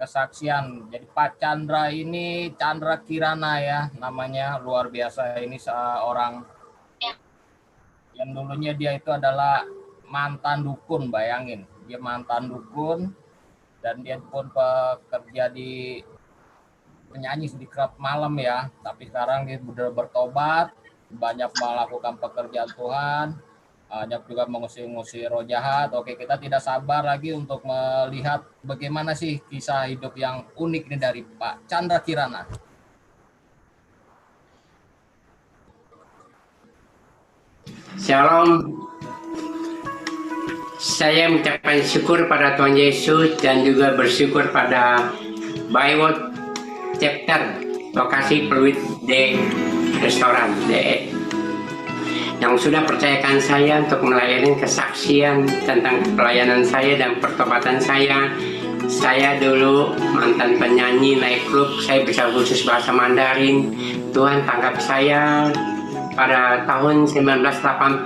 kesaksian. Jadi Pak Chandra ini, Chandra Kirana ya namanya, luar biasa. Ini seorang yang dulunya dia itu adalah mantan dukun, bayangin. Dia mantan dukun dan dia pun bekerja di penyanyi di klub malam ya. Tapi sekarang dia sudah bertobat, banyak melakukan pekerjaan Tuhan, banyak juga mengusir roh jahat. Oke, kita tidak sabar lagi untuk melihat bagaimana sih kisah hidup yang unik ini dari Pak Chandra Kirana. Shalom. Saya mengucapkan syukur pada Tuhan Yesus dan juga bersyukur pada Bayward Chapter lokasi Pluit D Restoran DE yang sudah percayakan saya untuk melayani kesaksian tentang pelayanan saya dan pertobatan saya. Saya dulu mantan penyanyi naik klub, saya bisa khusus bahasa Mandarin. Tuhan tangkap saya pada tahun 1980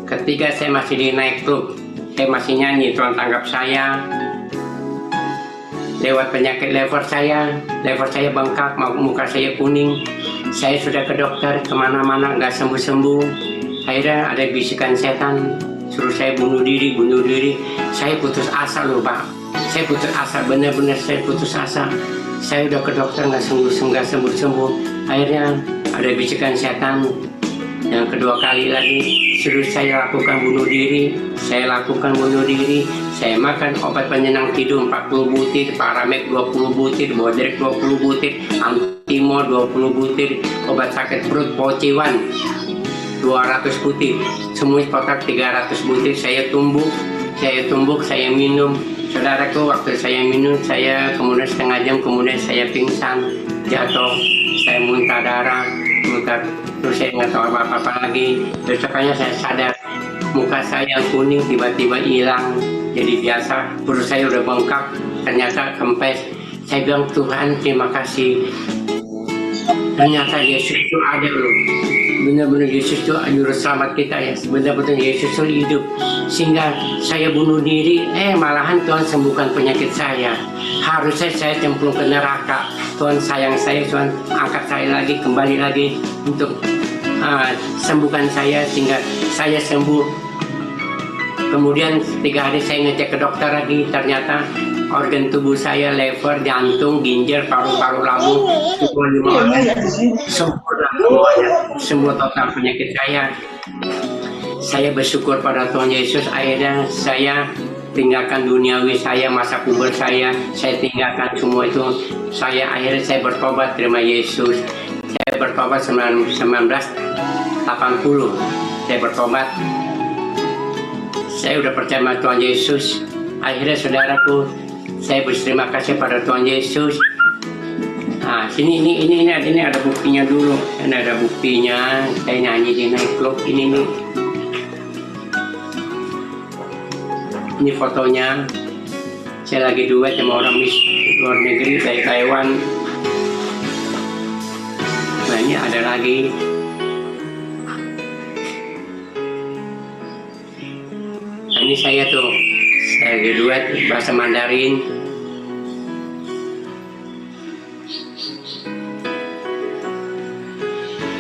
ketika saya masih di naik klub, saya masih nyanyi. Tuhan tangkap saya lewat penyakit lever saya bengkak, muka saya kuning. Saya sudah ke dokter kemana-mana nggak sembuh-sembuh. Akhirnya ada bisikan setan suruh saya bunuh diri. Saya putus asa loh Pak, saya putus asa, benar-benar saya putus asa. Saya udah ke dokter nggak sembuh-sembuh. Akhirnya ada bisikan setan yang kedua kali lagi suruh saya lakukan bunuh diri. Saya lakukan bunuh diri. Saya makan obat penyenang tidur 40 butir, Paramek 20 butir, Bodrek 20 butir, Antimo 20 butir, obat sakit perut Pociwan 200 butir, semua total 300 butir. Saya tumbuk, saya minum. Saudaraku, waktu saya minum, saya kemudian setengah jam kemudian saya pingsan, jatuh, saya muntah darah, terus saya nggak tahu apa-apa lagi. Besoknya saya sadar, muka saya yang kuning tiba-tiba hilang, jadi biasa. Perut saya udah bengkak, ternyata kempes. Saya bilang, Tuhan terima kasih, ternyata Yesus itu ada loh. Benar-benar Yesus itu juru selamat kita ya, benar-benar Yesus itu hidup. Sehingga saya bunuh diri, malahan Tuhan sembuhkan penyakit saya. Harusnya saya cemplung ke neraka, Tuhan sayang saya, Tuhan angkat saya lagi, kembali lagi untuk sembuhkan saya sehingga saya sembuh. Kemudian 3 hari saya ngecek ke dokter lagi, ternyata organ tubuh saya, lever, jantung, ginjal, paru-paru, lambung, semua 5 organ sempurna semuanya, semua total penyakit saya. Saya bersyukur pada Tuhan Yesus. Akhirnya saya tinggalkan duniawi saya, masa puber saya tinggalkan semua itu. Akhirnya saya bertobat, terima Yesus. Saya bertobat 1980, saya bertobat. Saya udah percaya sama Tuhan Yesus. Akhirnya saudaraku, saya berterima kasih pada Tuhan Yesus. Nah, sini ini ada buktinya dulu. Ini ada buktinya. Saya nyanyi di naik klub ini nih. Ini fotonya. Saya lagi duet sama orang di luar negeri dari Taiwan. Nah, ini ada lagi. Nah, ini saya tuh. Saya lagi duet bahasa Mandarin.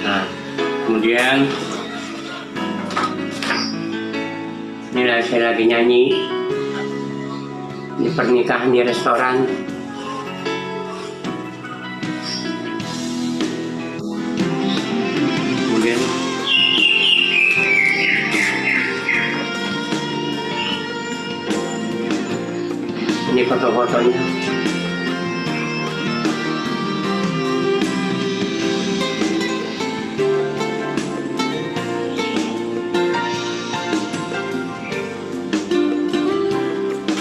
Nah, kemudian ini saya lagi nyanyi di pernikahan di restoran. Kemudian ini foto-fotonya.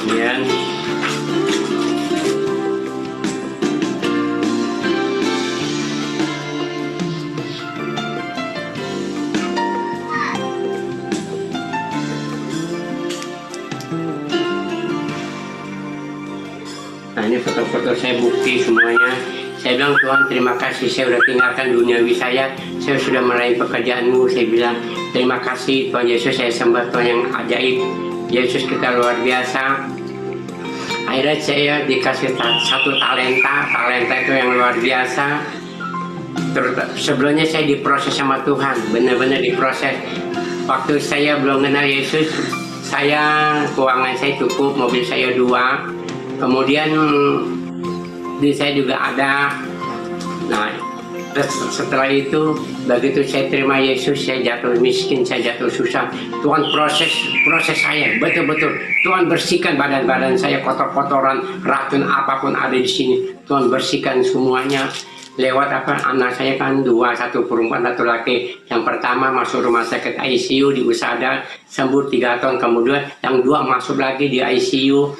Kemudian nah, ini foto-foto saya, bukti semuanya. Saya bilang, Tuhan terima kasih, saya sudah tinggalkan duniawi saya sudah melayani pekerjaanmu. Saya bilang terima kasih Tuhan Yesus, saya sembah Tuhan yang ajaib. Yesus kita luar biasa. Akhirnya saya dikasih satu talenta itu yang luar biasa. Terus sebelumnya saya diproses sama Tuhan, benar-benar diproses. Waktu saya belum kenal Yesus, keuangan saya cukup, mobil saya 2, kemudian saya juga ada. Nah, setelah itu begitu saya terima Yesus, saya jatuh miskin, saya jatuh susah. Tuhan proses saya betul-betul. Tuhan bersihkan badan saya, kotor-kotoran, racun apapun ada di sini. Tuhan bersihkan semuanya. Lewat anak saya kan 2, 1 perempuan, 1 laki. Yang pertama masuk rumah sakit ICU di Usada, sembuh 3 tahun kemudian. Yang 2 masuk lagi di ICU,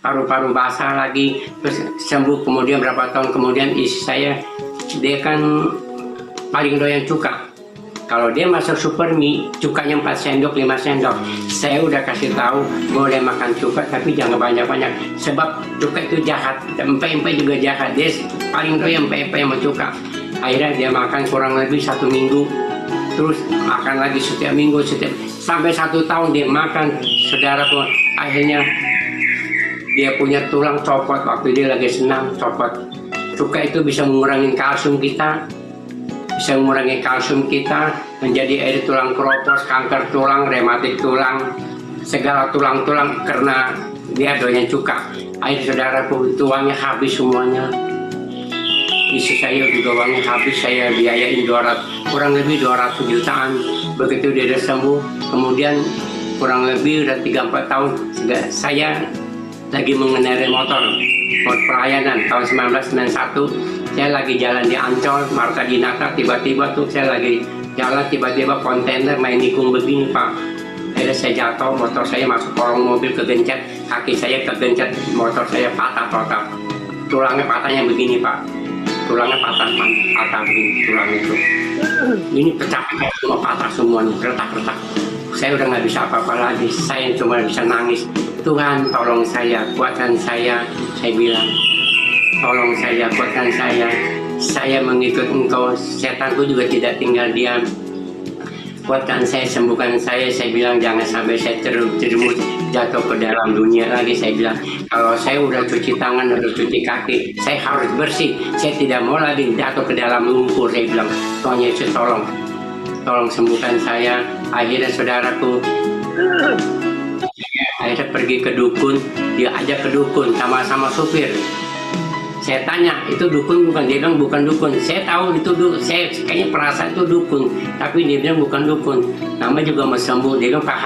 paru-paru basah lagi, terus sembuh. Kemudian berapa tahun kemudian istri saya, dia kan paling doyan cuka. Kalau dia masuk Supermi, cukanya 4 sendok, 5 sendok. Saya udah kasih tahu boleh makan cuka tapi jangan banyak-banyak. Sebab cuka itu jahat, empe-empe juga jahat. Dia paling doyan empe-empe sama cuka. Akhirnya dia makan kurang lebih 1 minggu. Terus makan lagi setiap minggu, sampai 1 tahun dia makan. Saudara tuh, akhirnya dia punya tulang copot waktu dia lagi senang, copot. Cuka itu bisa mengurangi kalsium kita. Bisa mengurangi kalsium kita, menjadi air tulang keropos, kanker tulang, rematik tulang, segala tulang-tulang karena dia doyan cuka. Air saudaraku, itu uangnya habis semuanya. Istri saya juga uangnya habis, saya biayain kurang lebih 200 jutaan. Begitu dia udah sembuh, kemudian kurang lebih udah 3-4 tahun saya lagi mengendarai motor pelayanan tahun 1991. Saya lagi jalan di Ancol, Marta Dinata, tiba-tiba tuh saya lagi jalan, tiba-tiba kontainer main nikung begini Pak. Akhirnya saya jatuh, motor saya masuk kolong mobil, kegencet, kaki saya kegencet, motor saya patah total. Tulangnya patahnya begini Pak, tulangnya patah begini, tulang itu. Ini pecah-pecah semua, patah semuanya, retak-retak. Saya udah nggak bisa apa-apa lagi, saya cuma bisa nangis. Tuhan tolong saya, kuatkan saya bilang. Tolong saya, kuatkan saya mengikut Engkau, setanku juga tidak tinggal diam. Kuatkan saya, sembuhkan saya bilang jangan sampai saya terjerumus jatuh ke dalam dunia lagi. Saya bilang kalau saya udah cuci tangan, udah cuci kaki, saya harus bersih, saya tidak mau lagi jatuh ke dalam lumpur. Saya bilang Tuhan Yesus tolong sembuhkan saya. Akhirnya saudaraku, akhirnya pergi ke dukun, dia ajak ke dukun sama-sama supir. Saya tanya, itu dukun bukan? Dia bilang bukan dukun. Saya tahu itu dukun, saya kayaknya perasaan itu dukun, tapi dia bilang bukan dukun. Nama juga mau sembuh. Dia bilang Pak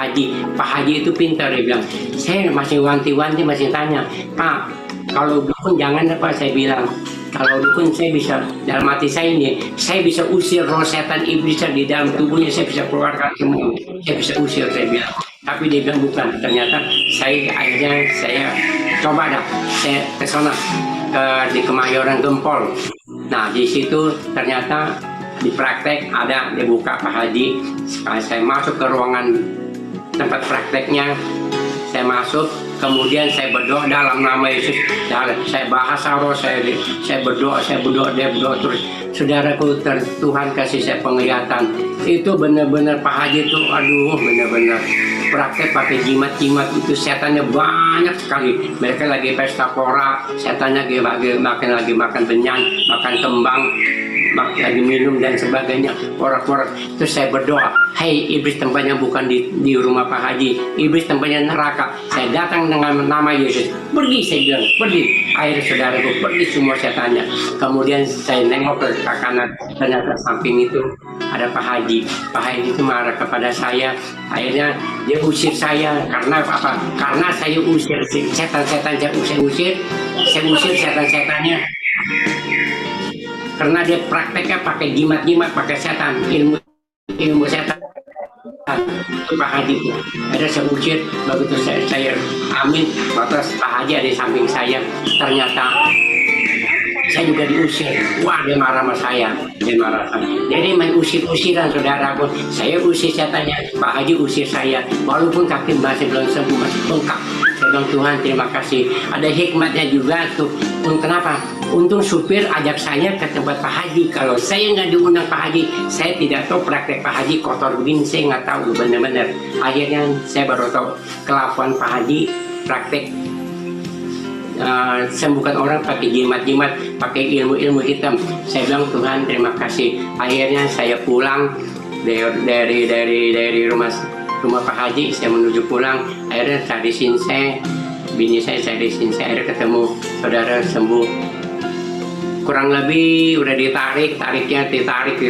Haji itu pintar. Dia bilang, saya masih wanti-wanti, masih tanya, Pak, kalau dukun jangan apa? Saya bilang, kalau dukun saya bisa, dalam hati saya ini, saya bisa usir roh setan iblis di dalam tubuhnya, saya bisa keluarkan semua, saya bisa usir, saya bilang. Tapi dia bilang bukan. Ternyata akhirnya saya coba dah, saya ke sana. Di Kemayoran Gempol. Nah di situ ternyata di praktek ada dibuka Pak Haji. Sekali saya masuk ke ruangan tempat prakteknya, saya masuk, kemudian saya berdoa dalam nama Yesus. Saya bahasa roh, saya berdoa, dia berdoa terus. Saudaraku, Tuhan kasih saya penglihatan. Itu benar-benar Pak Haji itu, aduh benar-benar praktek pakai jimat-jimat itu, setannya banyak sekali. Mereka lagi pesta pora, setannya lagi makan benyan, makan kembang, lagi minum dan sebagainya, porak-porak. Terus saya berdoa, hei iblis, tempatnya bukan di rumah Pak Haji, iblis tempatnya neraka. Saya datang dengan nama Yesus, pergi, saya bilang, pergi. Akhirnya saudaraku, pergi semua setannya. Kemudian saya nengok ke kanan, ternyata samping itu ada Pak Haji. Pak Haji itu marah kepada saya. Akhirnya dia usir saya. Karena apa? Karena saya usir setan-setan, saya usir setan-setannya. Karena dia prakteknya pakai jimat-jimat, pakai setan, ilmu setan. Itu Pak Haji itu. Ada saya usir, begitu saya amin, terus Pak Haji ada di samping saya. Ternyata saya juga diusir. Wah, dia marah sama saya. Jadi main usir-usiran saudaraku. Saya usir setannya, Pak Haji usir saya. Walaupun kaki masih belum sembuh, masih bengkak. Saya bilang Tuhan terima kasih. Ada hikmatnya juga tuh. Kenapa? Untung supir ajak saya ke tempat Pak Haji. Kalau saya nggak diundang Pak Haji, saya tidak tahu praktek Pak Haji kotor begini. Saya nggak tahu benar-benar. Akhirnya saya baru tahu kelakuan Pak Haji praktek sembuhkan orang pakai jimat-jimat, pakai ilmu-ilmu hitam. Saya bilang Tuhan terima kasih. Akhirnya saya pulang dari rumah Pak Haji, saya menuju pulang. Akhirnya cari Sinse, bini saya cari Sinse, akhirnya ketemu saudara sembuh. Kurang lebih udah tariknya ditarik,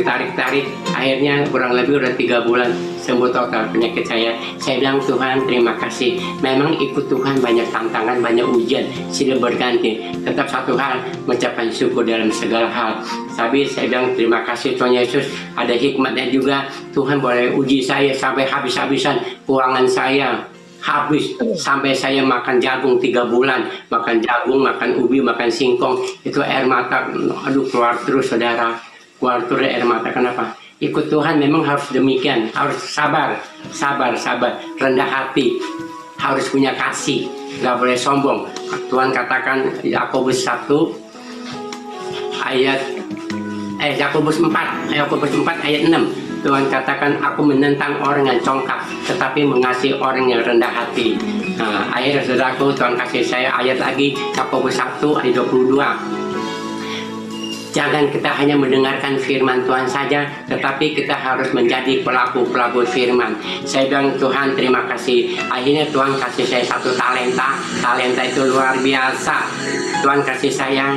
akhirnya kurang lebih udah 3 bulan sembuh total penyakit saya. Saya bilang Tuhan terima kasih. Memang ikut Tuhan banyak tantangan, banyak ujian, silih berganti. Tetap satu hal, mengucapkan syukur dalam segala hal. Tapi saya bilang terima kasih Tuhan Yesus, ada hikmatnya juga. Tuhan boleh uji saya sampai habis-habisan keuangan saya. Habis sampai saya makan jagung 3 bulan, makan jagung, makan ubi, makan singkong, itu air mata, aduh keluar terus saudara, keluar terus air mata. Kenapa? Ikut Tuhan memang harus demikian, harus sabar, rendah hati, harus punya kasih, nggak boleh sombong. Tuhan katakan Yakobus 1 ayat Yakobus 4 ayat 6. Tuhan katakan, aku menentang orang yang congkak, tetapi mengasihi orang yang rendah hati. Nah, akhirnya saudaraku, Tuhan kasih saya ayat lagi, Yakobus 1 ayat 22. Jangan kita hanya mendengarkan firman Tuhan saja, tetapi kita harus menjadi pelaku-pelaku firman. Saya bilang Tuhan terima kasih. Akhirnya Tuhan kasih saya 1 talenta. Talenta itu luar biasa. Tuhan kasih saya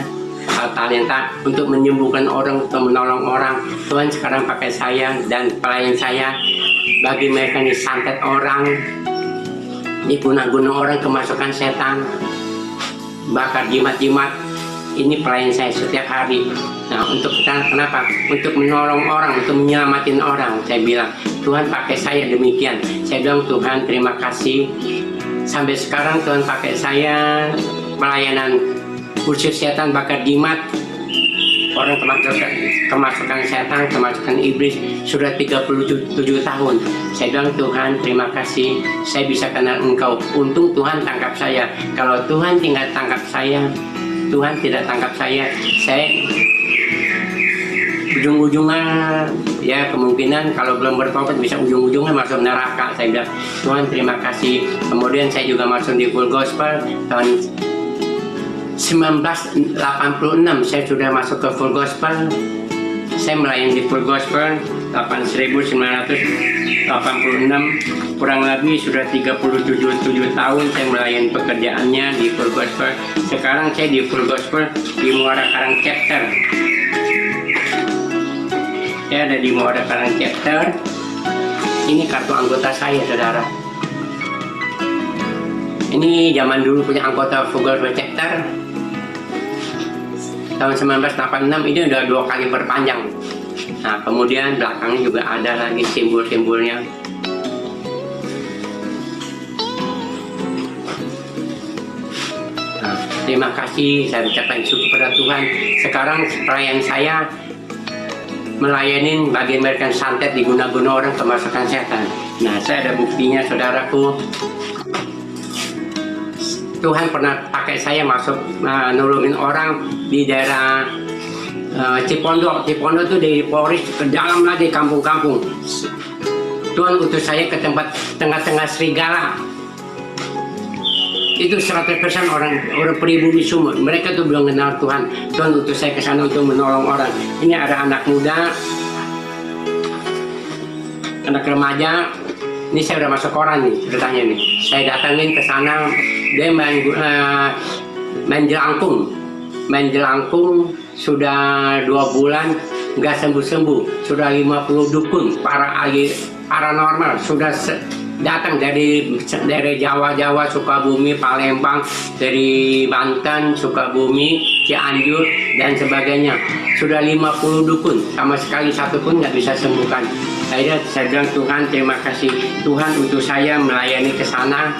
talenta untuk menyembuhkan orang, untuk menolong orang. Tuhan sekarang pakai saya dan pelayan saya bagi mereka yang santet orang, diguna-guna orang, kemasukan setan, bakar jimat-jimat. Ini pelayan saya setiap hari. Nah, untuk kita kenapa? Untuk menolong orang, untuk menyelamatin orang. Saya bilang Tuhan pakai saya demikian. Saya bilang Tuhan terima kasih. Sampai sekarang Tuhan pakai saya pelayanan usir setan, bakar jimat, orang kemasukan setan, kemasukan iblis sudah 37 tahun. Saya bilang Tuhan terima kasih, saya bisa kenal Engkau. Untung Tuhan tangkap saya. Kalau Tuhan tinggal tangkap saya, Tuhan tidak tangkap saya ujung-ujungnya ya kemungkinan kalau belum bertobat bisa ujung-ujungnya masuk neraka. Saya bilang Tuhan terima kasih. Kemudian saya juga masuk di Full Gospel tahun 1986. Saya sudah masuk ke Full Gospel. Saya melayani di Full Gospel 1986, kurang lebih sudah 37 tahun saya melayani pekerjaannya di Full Gospel. Sekarang saya di Full Gospel di Muara Karang Chapter. Saya ada di Muara Karang Chapter. Ini kartu anggota saya, saudara. Ini zaman dulu punya anggota Full Gospel Chapter. Tahun 1986 ini udah 2 kali perpanjang. Nah, kemudian belakangnya juga ada lagi simbol-simbolnya. Nah, terima kasih, saya ucapkan syukur kepada Tuhan. Sekarang pelayan saya melayani bagi mereka santet, diguna-guna orang, kemasukan setan. Nah, saya ada buktinya, saudaraku. Tuhan pernah pakai saya masuk nolongin orang di daerah Cipondo. Cipondo itu dari Polres ke dalam lagi kampung-kampung. Tuhan utus saya ke tempat tengah-tengah serigala. Itu 100% orang pribumi semua. Mereka tuh belum kenal Tuhan. Tuhan utus saya ke sana untuk menolong orang. Ini ada anak muda, anak remaja. Ini saya udah masuk koran nih ceritanya nih. Saya datangin ke sana, dia main jelangkung sudah 2 bulan nggak sembuh-sembuh. Sudah 50 dukun paranormal sudah datang dari Jawa, Sukabumi, Palembang, dari Banten, Sukabumi, Cianjur dan sebagainya. Sudah 50 dukun, sama sekali satu pun nggak bisa sembuhkan. Akhirnya saya bilang Tuhan terima kasih, Tuhan utus saya melayani ke sana.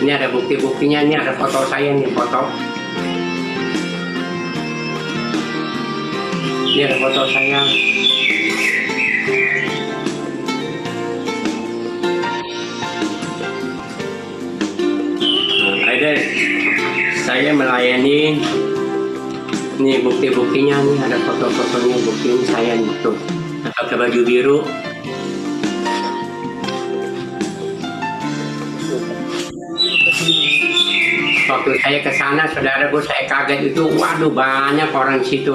Ini ada bukti-buktinya, ini ada foto saya nih, foto. Ini ada foto saya. Nah, ada saya melayani. Ini bukti-buktinya, nih ada foto-fotonya, bukti ini saya nih tuh. Pakai baju biru. Waktu saya ke sana, saudaraku, saya kaget itu, waduh banyak orang di situ.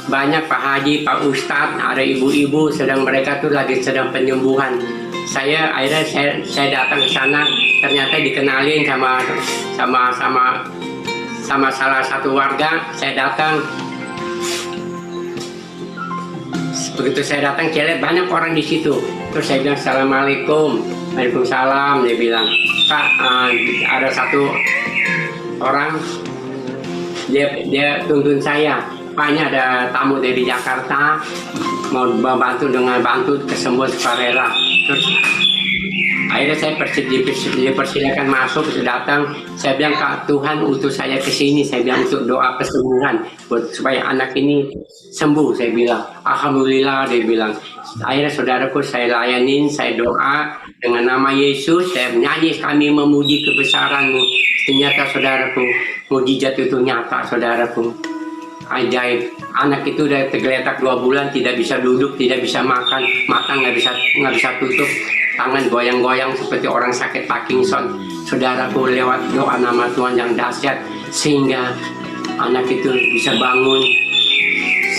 Banyak Pak Haji, Pak Ustadz, ada ibu-ibu, sedang mereka tuh lagi sedang penyembuhan. Akhirnya saya datang ke sana, ternyata dikenalin sama salah satu warga. Saya datang, begitu saya datang, saya lihat banyak orang di situ. Terus saya bilang assalamualaikum, waalaikumsalam. Dia bilang, Pak, ada satu orang, dia tuntun saya. Paknya ada tamu dari Jakarta, mau bantu kesembuhan sukarela. Terus akhirnya saya dipersilakan masuk, datang. Saya bilang, Kak, Tuhan utus saya ke sini. Saya bilang untuk doa kesembuhan supaya anak ini sembuh. Saya bilang, alhamdulillah. Dia bilang, akhirnya saudaraku, saya layanin, saya doa dengan nama Yesus. Saya menyanyi, kami memuji kebesaran-Mu. Ternyata saudaraku, mujizat itu nyata, saudaraku. Ajaib. Anak itu udah tergeletak 2 bulan, tidak bisa duduk, tidak bisa makan, mata nggak bisa tutup, tangan goyang-goyang seperti orang sakit Parkinson. Saudaraku, lewat doa nama Tuhan yang dahsyat, sehingga anak itu bisa bangun.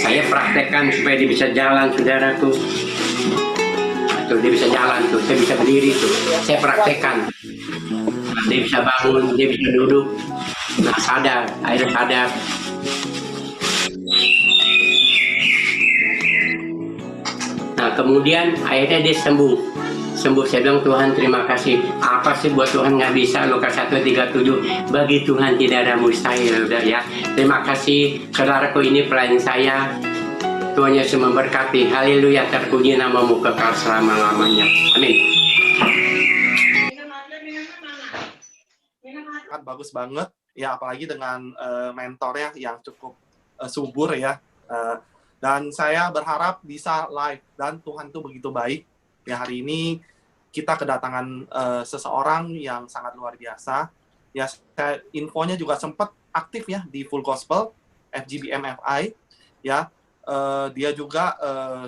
Saya praktekkan supaya dia bisa jalan, saudaraku. Tuh, dia bisa jalan tuh, saya bisa berdiri tuh, saya praktekkan. Dia bisa bangun, dia bisa duduk. Nah, akhirnya sadar. Nah, kemudian akhirnya dia sembuh. Saya bilang, Tuhan terima kasih. Apa sih buat Tuhan nggak bisa? Lukas 1:37. Bagi Tuhan tidak ada mustahil, udah ya. Terima kasih, saudaraku, ini pelayan saya. Tuhan Yesus memberkati. Haleluya, terpuji namamu kekal selama-lamanya. Amin. Kan bagus banget ya, apalagi dengan mentor ya yang cukup subur ya. Dan saya berharap bisa live, dan Tuhan itu begitu baik. Ya, hari ini kita kedatangan seseorang yang sangat luar biasa. Ya, infonya juga sempat aktif ya di Full Gospel FGBMFI. Ya, dia juga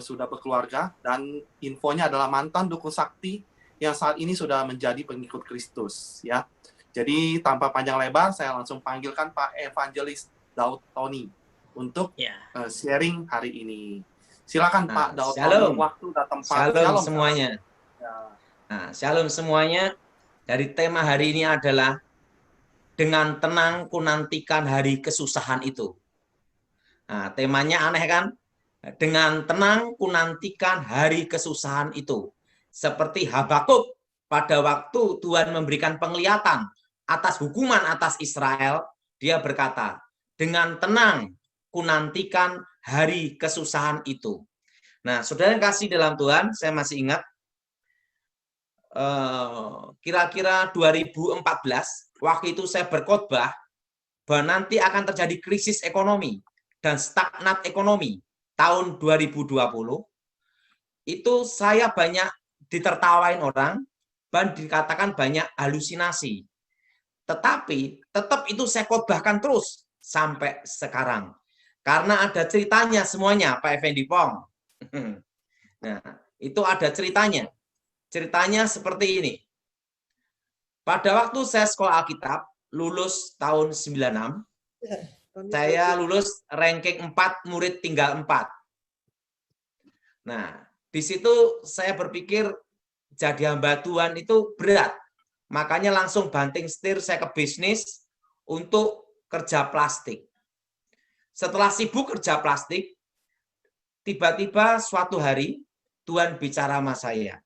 sudah berkeluarga, dan infonya adalah mantan dukun sakti yang saat ini sudah menjadi pengikut Kristus. Ya, jadi tanpa panjang lebar, saya langsung panggilkan Pak Evangelis Daud Tony untuk sharing hari ini. Silakan Pak Daud. Shalom. Waktu dan tempat. Shalom semuanya. Nah, shalom semuanya. Dari tema hari ini adalah dengan tenang ku nantikan hari kesusahan itu. Nah, temanya aneh kan? Dengan tenang ku nantikan hari kesusahan itu. Seperti Habakuk pada waktu Tuhan memberikan penglihatan atas hukuman atas Israel, dia berkata, dengan tenang ku nantikan hari kesusahan itu. Nah, saudara yang kasih dalam Tuhan, saya masih ingat kira-kira 2014, waktu itu saya berkhotbah bahwa nanti akan terjadi krisis ekonomi dan stagnat ekonomi tahun 2020. Itu saya banyak ditertawain orang dan dikatakan banyak halusinasi. Tetapi tetap itu saya khotbahkan terus sampai sekarang. Karena ada ceritanya semuanya, Pak Effendi Pong. Nah, itu ada ceritanya. Ceritanya seperti ini. Pada waktu saya sekolah Alkitab, lulus tahun 96, saya lulus ranking 4, murid tinggal 4. Nah, di situ saya berpikir jadi hamba Tuhan itu berat. Makanya langsung banting setir saya ke bisnis untuk kerja plastik. Setelah sibuk kerja plastik, tiba-tiba suatu hari Tuhan bicara sama saya.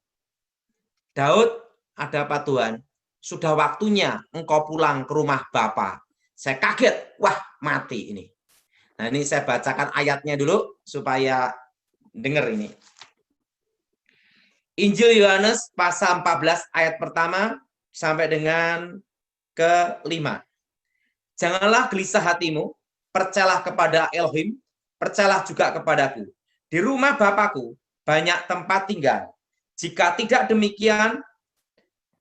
Daud, ada apa Tuhan? Sudah waktunya engkau pulang ke rumah Bapa. Saya kaget, wah mati ini. Nah, ini saya bacakan ayatnya dulu supaya dengar ini. Injil Yohanes pasal 14 ayat pertama sampai dengan ke-5. Janganlah gelisah hatimu, percayalah kepada Elohim, percayalah juga kepadaku. Di rumah Bapakku banyak tempat tinggal. Jika tidak demikian,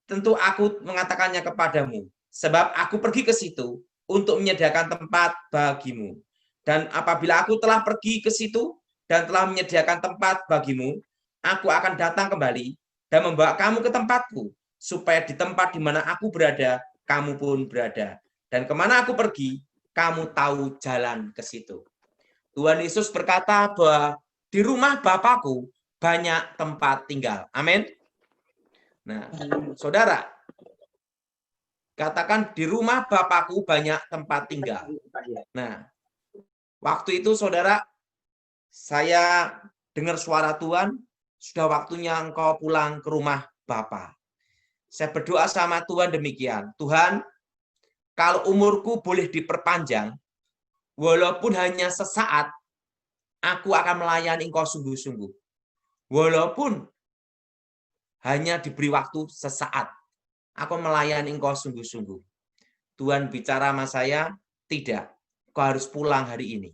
tentu aku mengatakannya kepadamu. Sebab aku pergi ke situ untuk menyediakan tempat bagimu. Dan apabila aku telah pergi ke situ dan telah menyediakan tempat bagimu, aku akan datang kembali dan membawa kamu ke tempatku, supaya di tempat di mana aku berada, kamu pun berada. Dan kemana aku pergi, kamu tahu jalan ke situ. Tuhan Yesus berkata bahwa di rumah Bapakku banyak tempat tinggal. Amin. Nah, saudara, katakan di rumah Bapakku banyak tempat tinggal. Nah, waktu itu saudara, saya dengar suara Tuhan, sudah waktunya engkau pulang ke rumah Bapa. Saya berdoa sama Tuhan demikian, Tuhan, kalau umurku boleh diperpanjang, walaupun hanya sesaat, aku akan melayani engkau sungguh-sungguh. Walaupun hanya diberi waktu sesaat, aku melayani engkau sungguh-sungguh. Tuhan bicara sama saya, tidak, kau harus pulang hari ini.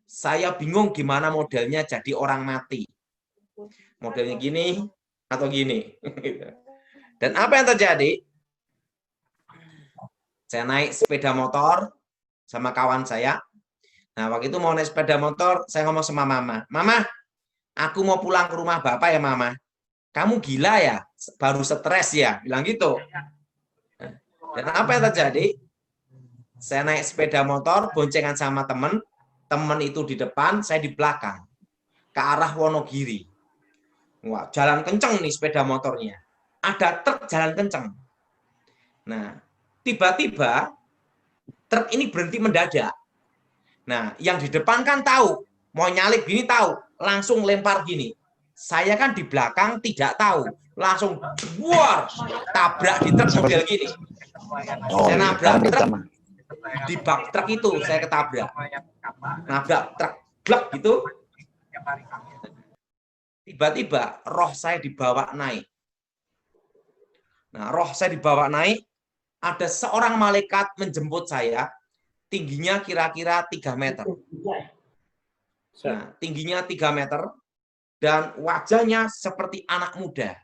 Saya bingung gimana modelnya jadi orang mati. Modelnya gini atau gini. Dan apa yang terjadi? Saya naik sepeda motor sama kawan saya. Nah, waktu itu mau naik sepeda motor, saya ngomong sama Mama, Mama, aku mau pulang ke rumah Bapak ya, Mama. Kamu gila ya? Baru stres ya? Bilang gitu. Dan apa yang terjadi? Saya naik sepeda motor, boncengan sama teman itu di depan, saya di belakang, ke arah Wonogiri. Wah, jalan kenceng nih sepeda motornya. Ada truk jalan kenceng. Nah, tiba-tiba truk ini berhenti mendadak. Nah, yang di depan kan tahu, mau nyalip gini tahu, langsung lempar gini. Saya kan di belakang tidak tahu, langsung buar, tabrak di truk model gini. Saya nabrak truk, di bak truk itu saya ketabrak. Nabrak truk, glek gitu. Tiba-tiba roh saya dibawa naik. Nah, roh saya dibawa naik, ada seorang malaikat menjemput saya, tingginya kira-kira 3 meter. Nah, tingginya 3 meter, dan wajahnya seperti anak muda.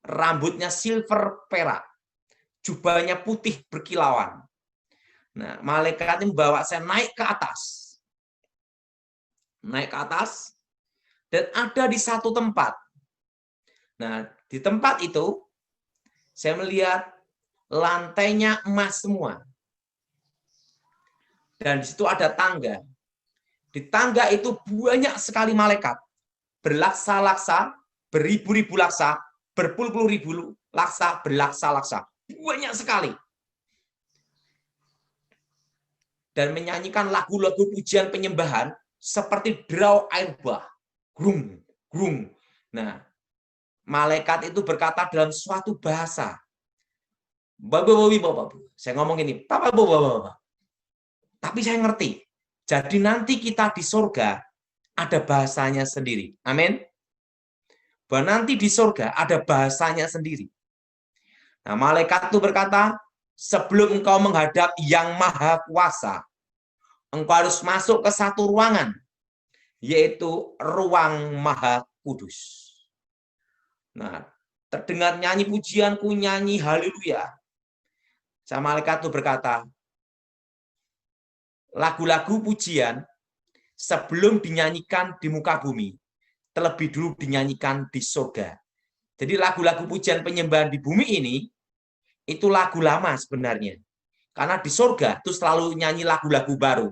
Rambutnya silver perak, jubahnya putih berkilauan. Nah, malaikat ini membawa saya naik ke atas. Naik ke atas, dan ada di satu tempat. Nah, di tempat itu, saya melihat lantainya emas semua. Dan di situ ada tangga. Di tangga itu banyak sekali malaikat. Berlaksa-laksa, beribu-ribu laksa, berpuluh-puluh ribu laksa, berlaksa-laksa. Banyak sekali. Dan menyanyikan lagu-lagu pujian penyembahan seperti derau air bah. Grung, grung. Nah, malaikat itu berkata dalam suatu bahasa. Saya ngomong ini, tapi saya ngerti. Jadi nanti kita di surga ada bahasanya sendiri. Amin. Bahwa nanti di surga ada bahasanya sendiri. Nah, malaikat itu berkata, sebelum engkau menghadap yang maha kuasa, engkau harus masuk ke satu ruangan, yaitu ruang maha kudus. Nah, terdengar nyanyi pujianku, nyanyi haleluya. Sama malaikat itu berkata, lagu-lagu pujian sebelum dinyanyikan di muka bumi, terlebih dulu dinyanyikan di surga. Jadi lagu-lagu pujian penyembahan di bumi ini, itu lagu lama sebenarnya. Karena di surga itu selalu nyanyi lagu-lagu baru.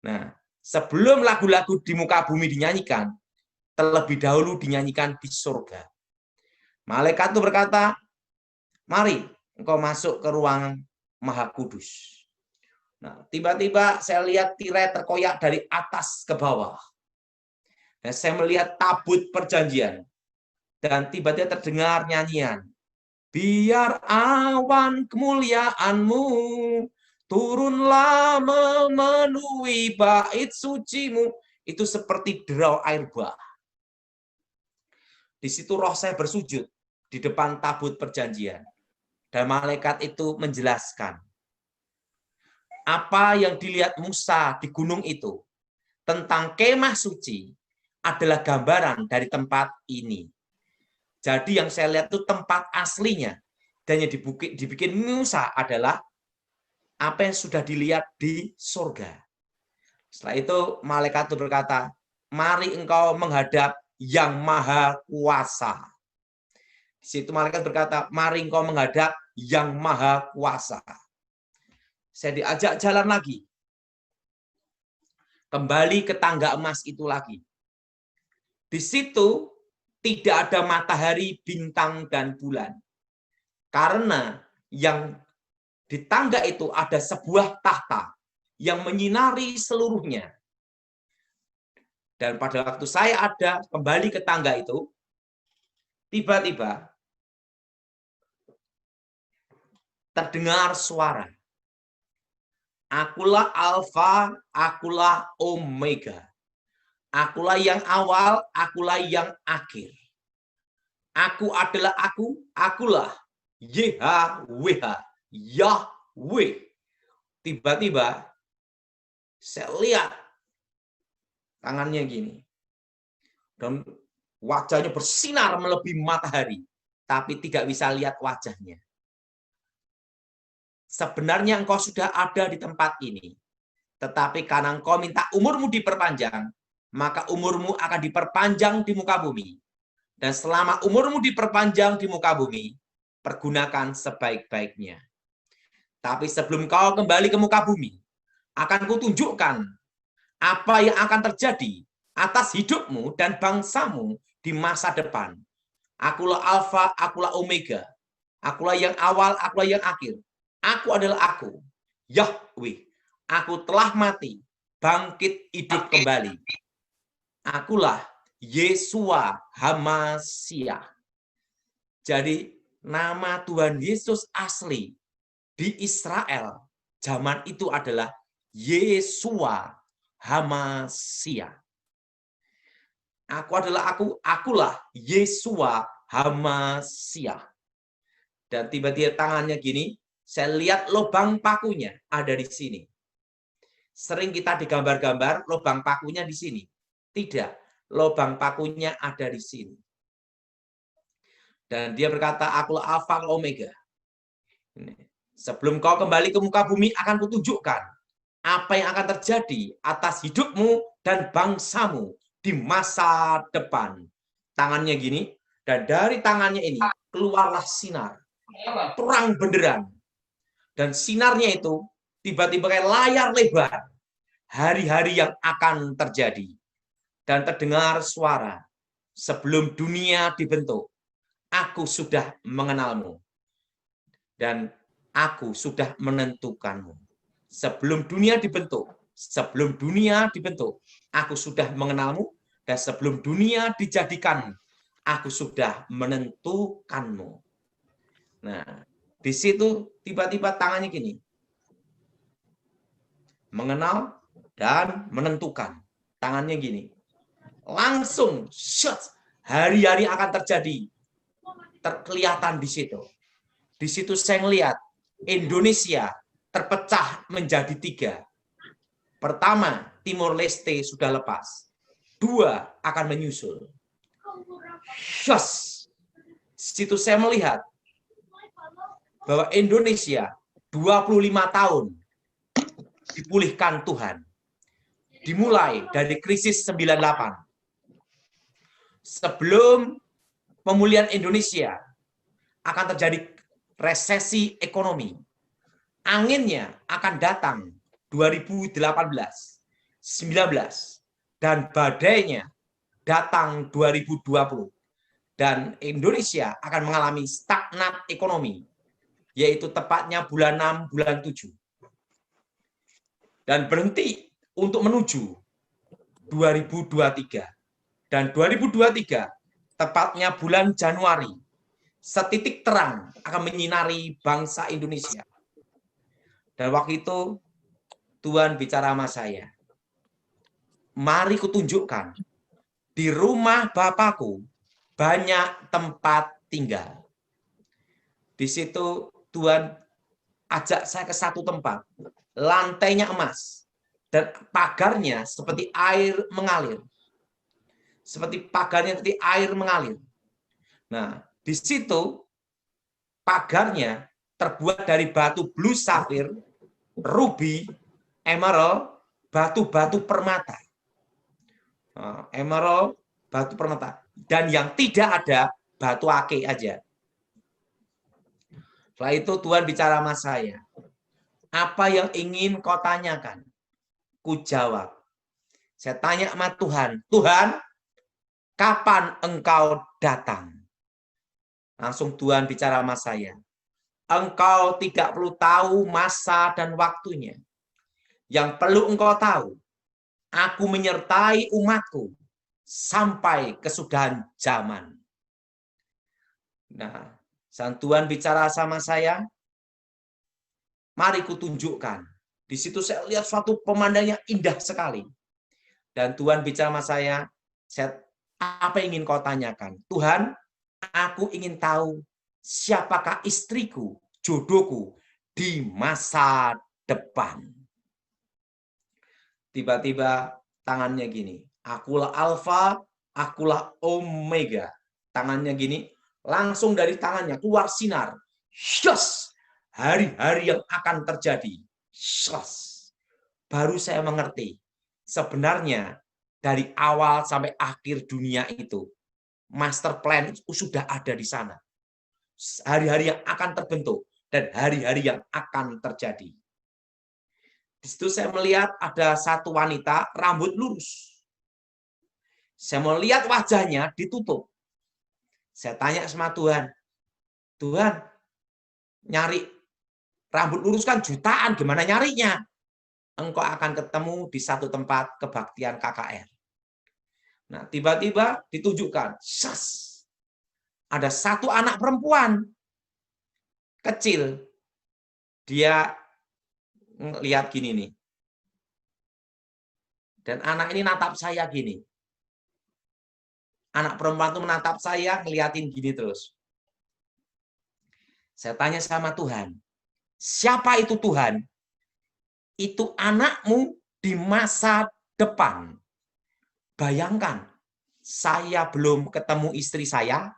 Nah, sebelum lagu-lagu di muka bumi dinyanyikan, terlebih dahulu dinyanyikan di surga. Malaikat itu berkata, mari engkau masuk ke ruang maha kudus. Nah, tiba-tiba saya lihat tirai terkoyak dari atas ke bawah. Dan saya melihat tabut perjanjian. Dan tiba-tiba terdengar nyanyian. Biar awan kemuliaanmu turunlah memenuhi bait sucimu. Itu seperti derau air bah. Di situ roh saya bersujud di depan tabut perjanjian. Dan malaikat itu menjelaskan apa yang dilihat Musa di gunung itu tentang kemah suci adalah gambaran dari tempat ini. Jadi yang saya lihat itu tempat aslinya, dan yang dibikin Musa adalah apa yang sudah dilihat di surga. Setelah itu malaikat itu berkata, mari engkau menghadap yang maha kuasa. Di situ malaikat berkata, mari engkau menghadap yang maha kuasa. Saya diajak jalan lagi. Kembali ke tangga emas itu lagi. Di situ tidak ada matahari, bintang, dan bulan. Karena yang di tangga itu ada sebuah tahta yang menyinari seluruhnya. Dan pada waktu saya ada kembali ke tangga itu, tiba-tiba terdengar suara. Akulah Alfa, akulah Omega. Akulah yang awal, akulah yang akhir. Aku adalah aku, akulah YHWH, Yahweh. Tiba-tiba saya lihat tangannya gini. Dan wajahnya bersinar melebihi matahari. Tapi tidak bisa lihat wajahnya. Sebenarnya engkau sudah ada di tempat ini. Tetapi karena engkau minta umurmu diperpanjang, maka umurmu akan diperpanjang di muka bumi. Dan selama umurmu diperpanjang di muka bumi, pergunakan sebaik-baiknya. Tapi sebelum kau kembali ke muka bumi, akan kutunjukkan apa yang akan terjadi atas hidupmu dan bangsamu di masa depan. Akulah Alfa, akulah Omega. Akulah yang awal, akulah yang akhir. Aku adalah aku, Yahweh. Aku telah mati, bangkit hidup kembali. Akulah Yesua Hamasyah. Jadi nama Tuhan Yesus asli di Israel zaman itu adalah Yesua Hamasyah. Aku adalah aku, akulah Yesua Hamasyah. Dan tiba-tiba tangannya gini, saya lihat lubang pakunya ada di sini. Sering kita digambar-gambar lubang pakunya di sini. Tidak, lubang pakunya ada di sini. Dan dia berkata, akulah Alfa Omega. Sebelum kau kembali ke muka bumi, akan kutunjukkan apa yang akan terjadi atas hidupmu dan bangsamu di masa depan. Tangannya gini, dan dari tangannya ini keluarlah sinar. Terang benderang. Dan sinarnya itu tiba-tiba kayak layar lebar. Hari-hari yang akan terjadi. Dan terdengar suara. Sebelum dunia dibentuk, aku sudah mengenalmu. Dan aku sudah menentukanmu. Sebelum dunia dibentuk, aku sudah mengenalmu. Dan sebelum dunia dijadikan, aku sudah menentukanmu. Nah, di situ tiba-tiba tangannya gini. Mengenal dan menentukan. Tangannya gini. Langsung shot, hari-hari akan terjadi. Terkelihatan di situ. Di situ saya melihat Indonesia terpecah menjadi 3. Pertama, Timor Leste sudah lepas. 2 akan menyusul. Shot. Di situ saya melihat bahwa Indonesia 25 tahun dipulihkan Tuhan. Dimulai dari krisis 98. Sebelum pemulihan Indonesia akan terjadi resesi ekonomi. Anginnya akan datang 2018, 19, dan badainya datang 2020. Dan Indonesia akan mengalami stagnat ekonomi, yaitu tepatnya bulan 6, bulan 7. Dan berhenti untuk menuju 2023. Dan 2023, tepatnya bulan Januari, setitik terang akan menyinari bangsa Indonesia. Dan waktu itu, Tuhan bicara sama saya, mari kutunjukkan, di rumah Bapakku banyak tempat tinggal. Di situ Tuhan ajak saya ke satu tempat, lantainya emas, dan pagarnya seperti air mengalir. Seperti pagarnya seperti air mengalir. Nah, di situ pagarnya terbuat dari batu blue safir, ruby, emerald, batu-batu permata. Emerald, batu permata. Dan yang tidak ada, batu ake aja. Setelah itu Tuhan bicara sama saya. Apa yang ingin kau tanyakan? Ku jawab. Saya tanya sama Tuhan, Tuhan, kapan engkau datang? Langsung Tuhan bicara sama saya. Engkau tidak perlu tahu masa dan waktunya. Yang perlu engkau tahu, aku menyertai umatku sampai kesudahan zaman. Nah, sang Tuhan bicara sama saya, mari kutunjukkan. Di situ saya lihat suatu pemandangan yang indah sekali. Dan Tuhan bicara sama saya, apa yang ingin kau tanyakan? Tuhan, aku ingin tahu siapakah istriku, jodohku di masa depan. Tiba-tiba tangannya gini, akulah Alfa, akulah Omega. Tangannya gini, langsung dari tangannya keluar sinar. Yes! Hari-hari yang akan terjadi. Yes! Baru saya mengerti, sebenarnya dari awal sampai akhir dunia itu, master plan sudah ada di sana. Hari-hari yang akan terbentuk dan hari-hari yang akan terjadi. Di situ saya melihat ada satu wanita rambut lurus. Saya melihat wajahnya ditutup. Saya tanya sama Tuhan, Tuhan, nyari rambut lurus kan jutaan, gimana nyarinya? Engkau akan ketemu di satu tempat kebaktian KKR. Nah, tiba-tiba ditunjukkan, ada satu anak perempuan kecil. Dia lihat gini nih. Dan anak ini natap saya gini. Anak perempuan itu menatap saya, ngeliatin gini terus. Saya tanya sama Tuhan, siapa itu Tuhan? Itu anakmu di masa depan. Bayangkan, saya belum ketemu istri saya,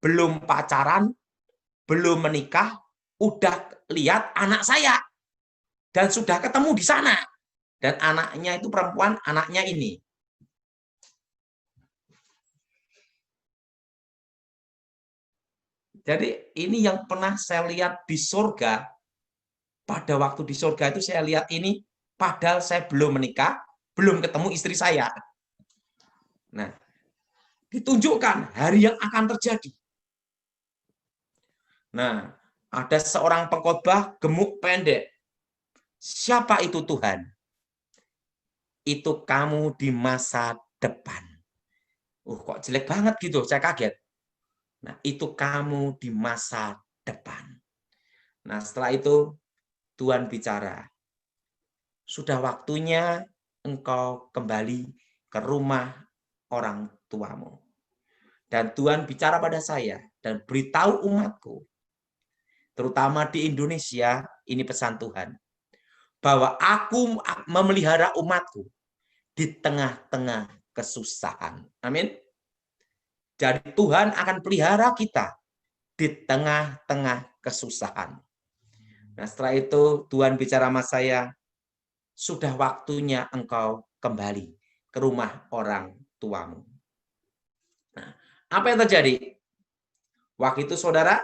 belum pacaran, belum menikah, udah lihat anak saya. Dan sudah ketemu di sana. Dan anaknya itu perempuan, anaknya ini. Jadi ini yang pernah saya lihat di surga. Pada waktu di surga itu saya lihat ini, padahal saya belum menikah, belum ketemu istri saya. Nah, ditunjukkan hari yang akan terjadi. Nah, ada seorang pengkhotbah gemuk pendek. Siapa itu Tuhan? Itu kamu di masa depan. Kok jelek banget gitu, saya kaget. Nah, itu kamu di masa depan. Nah, setelah itu Tuhan bicara, sudah waktunya engkau kembali ke rumah orang tuamu. Dan Tuhan bicara pada saya dan beritahu umatku, terutama di Indonesia, ini pesan Tuhan, bahwa aku memelihara umatku di tengah-tengah kesusahan. Amin. Jadi Tuhan akan pelihara kita di tengah-tengah kesusahan. Nah, setelah itu Tuhan bicara sama saya, sudah waktunya engkau kembali ke rumah orang tuamu. Nah, apa yang terjadi? Waktu itu saudara,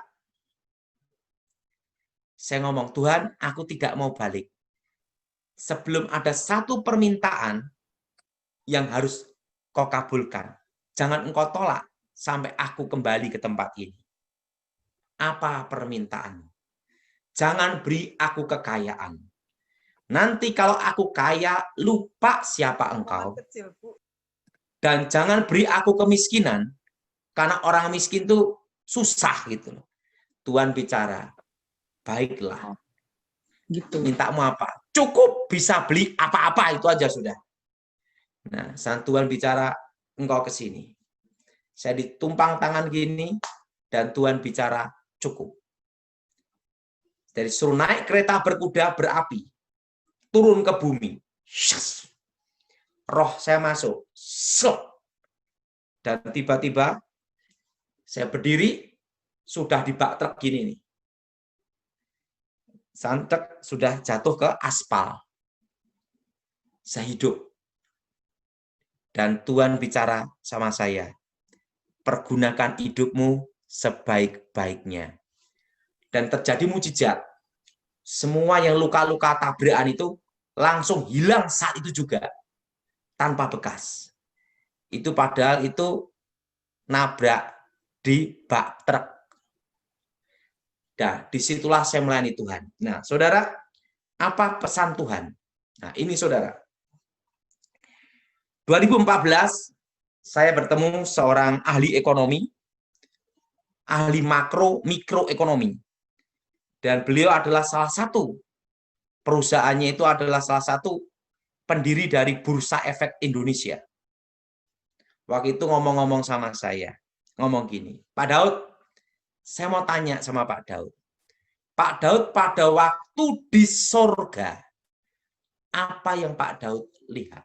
saya ngomong, Tuhan, aku tidak mau balik. Sebelum ada satu permintaan yang harus kau kabulkan. Jangan engkau tolak sampai aku kembali ke tempat ini. Apa permintaanmu? Jangan beri aku kekayaan. Nanti kalau aku kaya, lupa siapa engkau. Dan jangan beri aku kemiskinan, karena orang miskin itu susah gitu loh. Tuhan bicara, baiklah. Gitu. Mintamu apa? Cukup bisa beli apa-apa, itu aja sudah. Nah, sang Tuhan bicara, engkau ke sini. Saya ditumpang tangan gini, dan Tuhan bicara, cukup. Dari suruh naik kereta berkuda berapi, turun ke bumi. Roh saya masuk. Dan tiba-tiba saya berdiri, sudah di bak truk gini nih. Santek sudah jatuh ke aspal. Saya hidup. Dan Tuhan bicara sama saya, pergunakan hidupmu sebaik-baiknya. Dan terjadi mujizat. semua yang luka-luka tabrakan itu langsung hilang saat itu juga, tanpa bekas. Itu padahal itu nabrak di bak truk. Nah, disitulah saya melayani Tuhan. Nah, saudara, apa pesan Tuhan? Nah, ini saudara. 2014, saya bertemu seorang ahli ekonomi, ahli makro mikroekonomi. Dan beliau adalah salah satu, perusahaannya itu adalah salah satu pendiri dari Bursa Efek Indonesia. Waktu itu ngomong-ngomong sama saya, ngomong gini, Pak Daud, saya mau tanya sama Pak Daud. Pak Daud pada waktu di sorga, apa yang Pak Daud lihat?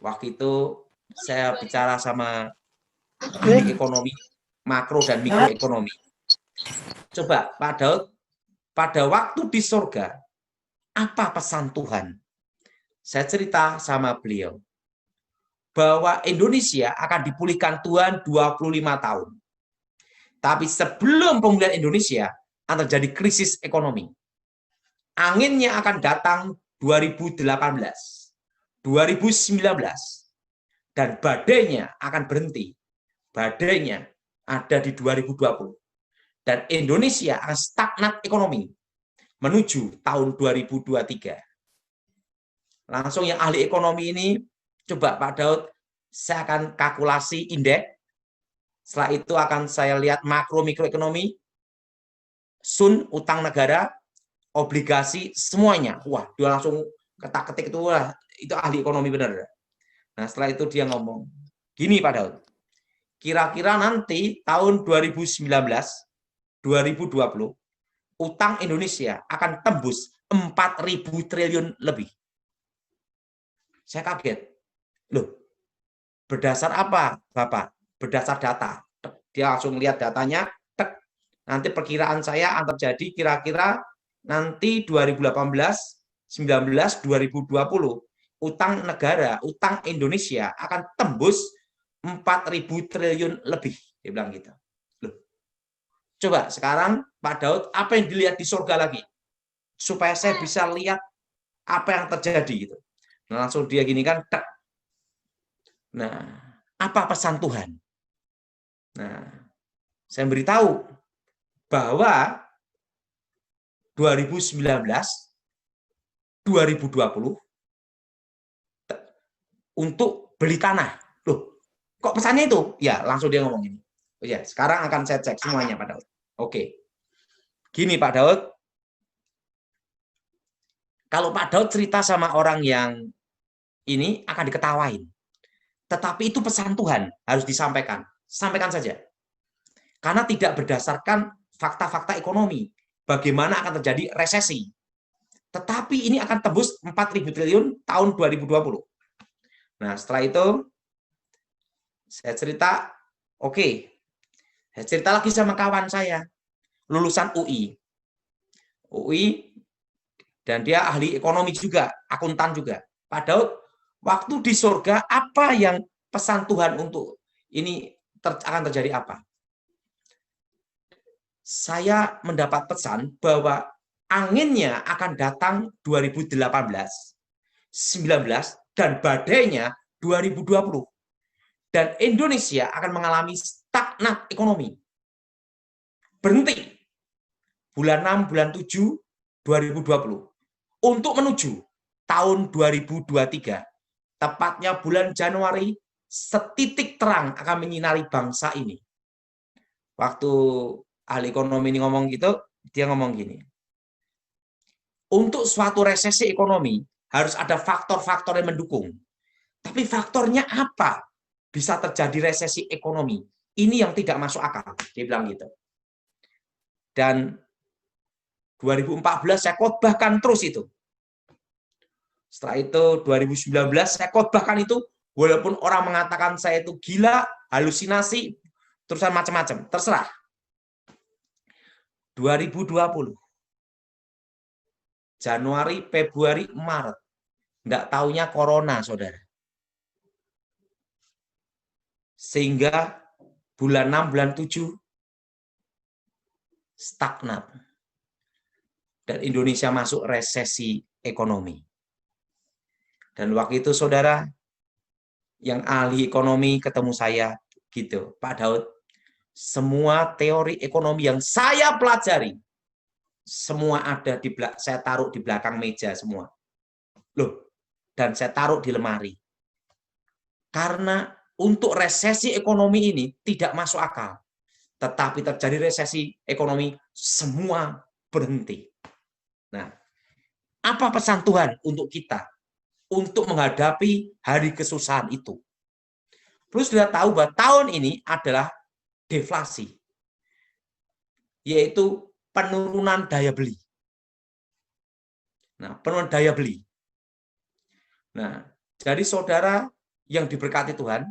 Waktu itu saya bicara sama ahli ekonomi, makro dan mikroekonomi. Coba Pak Daud, pada waktu di sorga, apa pesan Tuhan? Saya cerita sama beliau, bahwa Indonesia akan dipulihkan Tuhan 25 tahun. Tapi sebelum pemulihan Indonesia, akan terjadi krisis ekonomi. Anginnya akan datang 2018, 2019, dan badainya akan berhenti. Badainya ada di 2020. Dan Indonesia akan stagnat ekonomi menuju tahun 2023. Langsung yang ahli ekonomi ini, coba Pak Daud, saya akan kalkulasi indeks. Setelah itu akan saya lihat makro mikroekonomi, sun, utang negara, obligasi, semuanya. Wah, dia langsung ketak-ketik itu, wah, itu ahli ekonomi benar. Nah, setelah itu dia ngomong, gini Pak Daud, kira-kira nanti tahun 2019, 2020, utang Indonesia akan tembus 4.000 triliun lebih. Saya kaget. Loh, berdasar apa, Bapak? Berdasar data. Dia langsung lihat datanya. Nanti perkiraan saya akan terjadi kira-kira nanti 2018, 19, 2020. Utang negara, utang Indonesia akan tembus 4.000 triliun lebih. Dia bilang gitu. Loh. Coba sekarang Pak Daud, apa yang dilihat di surga lagi? Supaya saya bisa lihat apa yang terjadi gitu. Nah, langsung dia gini kan. Nah, apa pesan Tuhan? Nah, saya beritahu bahwa 2019, 2020 untuk beli tanah. Loh, kok pesannya itu? Ya, langsung dia ngomong ini. Oh ya, sekarang akan saya cek semuanya Pak Daud. Oke. Gini Pak Daud, kalau Pak Daud cerita sama orang yang ini akan diketawain. Tetapi itu pesan Tuhan, harus disampaikan. Sampaikan saja. Karena tidak berdasarkan fakta-fakta ekonomi. Bagaimana akan terjadi resesi. Tetapi ini akan tembus 4.000 triliun tahun 2020. Nah, setelah itu saya cerita, oke. Saya cerita lagi sama kawan saya, lulusan UI. UI, dan dia ahli ekonomi juga, akuntan juga. Pak Daud, waktu di surga, apa yang pesan Tuhan untuk ini akan terjadi apa? Saya mendapat pesan bahwa anginnya akan datang 2018, 19, dan badainya 2020. Dan Indonesia akan mengalami stagnat ekonomi. Berhenti. Bulan 6, bulan 7, 2020. Untuk menuju tahun 2023. Tepatnya bulan Januari, setitik terang akan menyinari bangsa ini. Waktu ahli ekonomi ini ngomong gitu, dia ngomong gini. Untuk suatu resesi ekonomi, harus ada faktor-faktor yang mendukung. Tapi faktornya apa? Bisa terjadi resesi ekonomi. Ini yang tidak masuk akal. Dia bilang gitu. Dan 2014 saya khotbahkan terus itu. Setelah itu 2019 saya khotbahkan itu, walaupun orang mengatakan saya itu gila, halusinasi, terusan macam-macam, terserah. 2020 Januari, Februari, Maret, enggak taunya corona, saudara. Sehingga bulan 6, bulan 7 stagnat. dan Indonesia masuk resesi ekonomi. Dan waktu itu saudara yang ahli ekonomi ketemu saya gitu, Pak Daud, semua teori ekonomi yang saya pelajari semua ada saya taruh di belakang meja semua. Loh, dan saya taruh di lemari. Karena untuk resesi ekonomi ini tidak masuk akal. Tetapi terjadi resesi ekonomi, semua berhenti. Nah, apa pesan Tuhan untuk kita? Untuk menghadapi hari kesusahan itu. Terus sudah tahu bahwa tahun ini adalah deflasi. Yaitu penurunan daya beli. Nah, penurunan daya beli. Nah, jadi saudara yang diberkati Tuhan,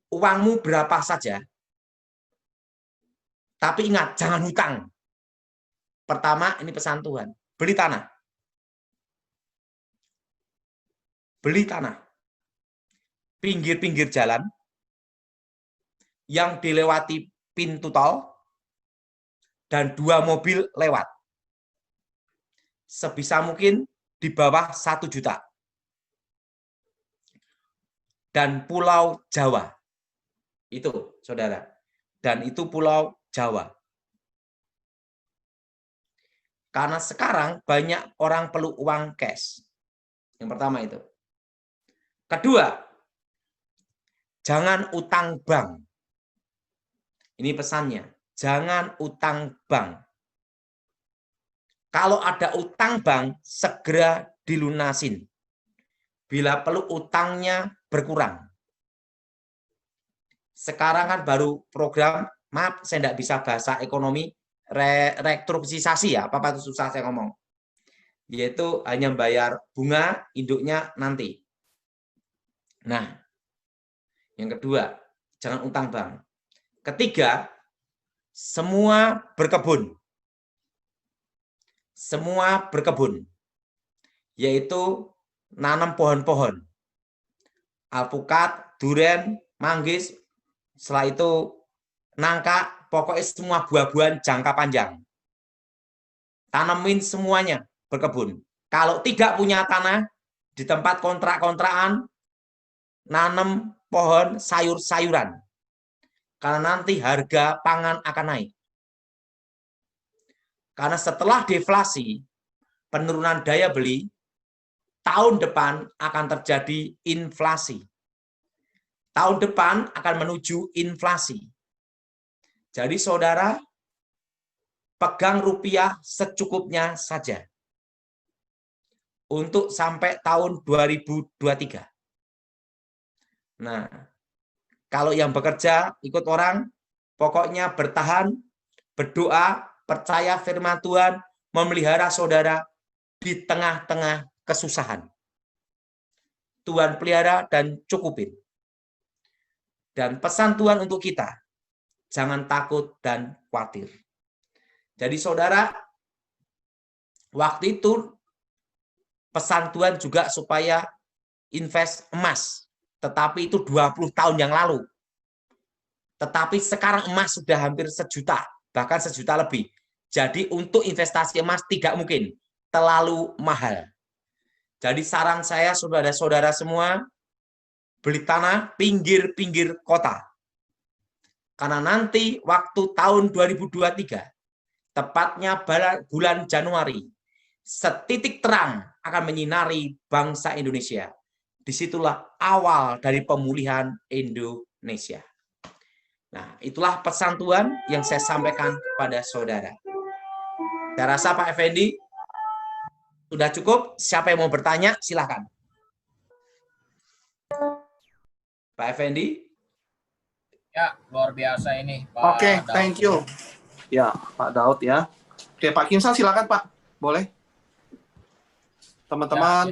uangmu berapa saja, tapi ingat, jangan hutang. Pertama, ini pesan Tuhan, beli tanah. Beli tanah. Pinggir-pinggir jalan, yang dilewati pintu tol, dan 2 mobil lewat. Sebisa mungkin di bawah 1 juta. Dan Pulau Jawa. Itu, saudara. Dan itu Pulau Jawa. Karena sekarang banyak orang perlu uang cash. Yang pertama itu. Kedua, jangan utang bank. Ini pesannya. Jangan utang bank. Kalau ada utang bank, segera dilunasin. Bila perlu utangnya berkurang. Sekarang kan baru program, maaf saya tidak bisa bahasa ekonomi, restrukturisasi ya, apa itu susah saya ngomong. Yaitu hanya bayar bunga, induknya nanti. Nah, yang kedua, jangan utang bank. Ketiga, semua berkebun. Semua berkebun. Yaitu nanam pohon-pohon. Alpukat, durian, manggis, setelah itu nangka, pokoknya semua buah-buahan jangka panjang. Tanamin semuanya, berkebun. Kalau tidak punya tanah, di tempat kontrak-kontrakan, nanam pohon sayur-sayuran. Karena nanti harga pangan akan naik. Karena setelah deflasi, penurunan daya beli, tahun depan akan terjadi inflasi. Tahun depan akan menuju inflasi. Jadi saudara, pegang rupiah secukupnya saja. Untuk sampai tahun 2023. Nah, kalau yang bekerja, ikut orang, pokoknya bertahan, berdoa, percaya firman Tuhan, memelihara saudara di tengah-tengah kesusahan. Tuhan pelihara dan cukupin. Dan pesan Tuhan untuk kita, jangan takut dan khawatir. Jadi saudara, waktu itu pesan Tuhan juga supaya invest emas. Tetapi itu 20 tahun yang lalu. Tetapi sekarang emas sudah hampir 1 juta, bahkan 1 juta lebih. Jadi untuk investasi emas tidak mungkin, terlalu mahal. Jadi saran saya saudara-saudara semua, beli tanah pinggir-pinggir kota. Karena nanti waktu tahun 2023, tepatnya bulan Januari, setitik terang akan menyinari bangsa Indonesia. Disitulah awal dari pemulihan Indonesia. Nah, itulah pesan Tuhan yang saya sampaikan kepada saudara. Saya rasa Pak Effendi sudah cukup. Siapa yang mau bertanya, silakan. Pak Effendi. Ya, luar biasa ini Pak. Oke, Daud. thank you. Ya, Pak Daud ya. Oke, Pak Kimsa silakan Pak. Boleh. Teman-teman.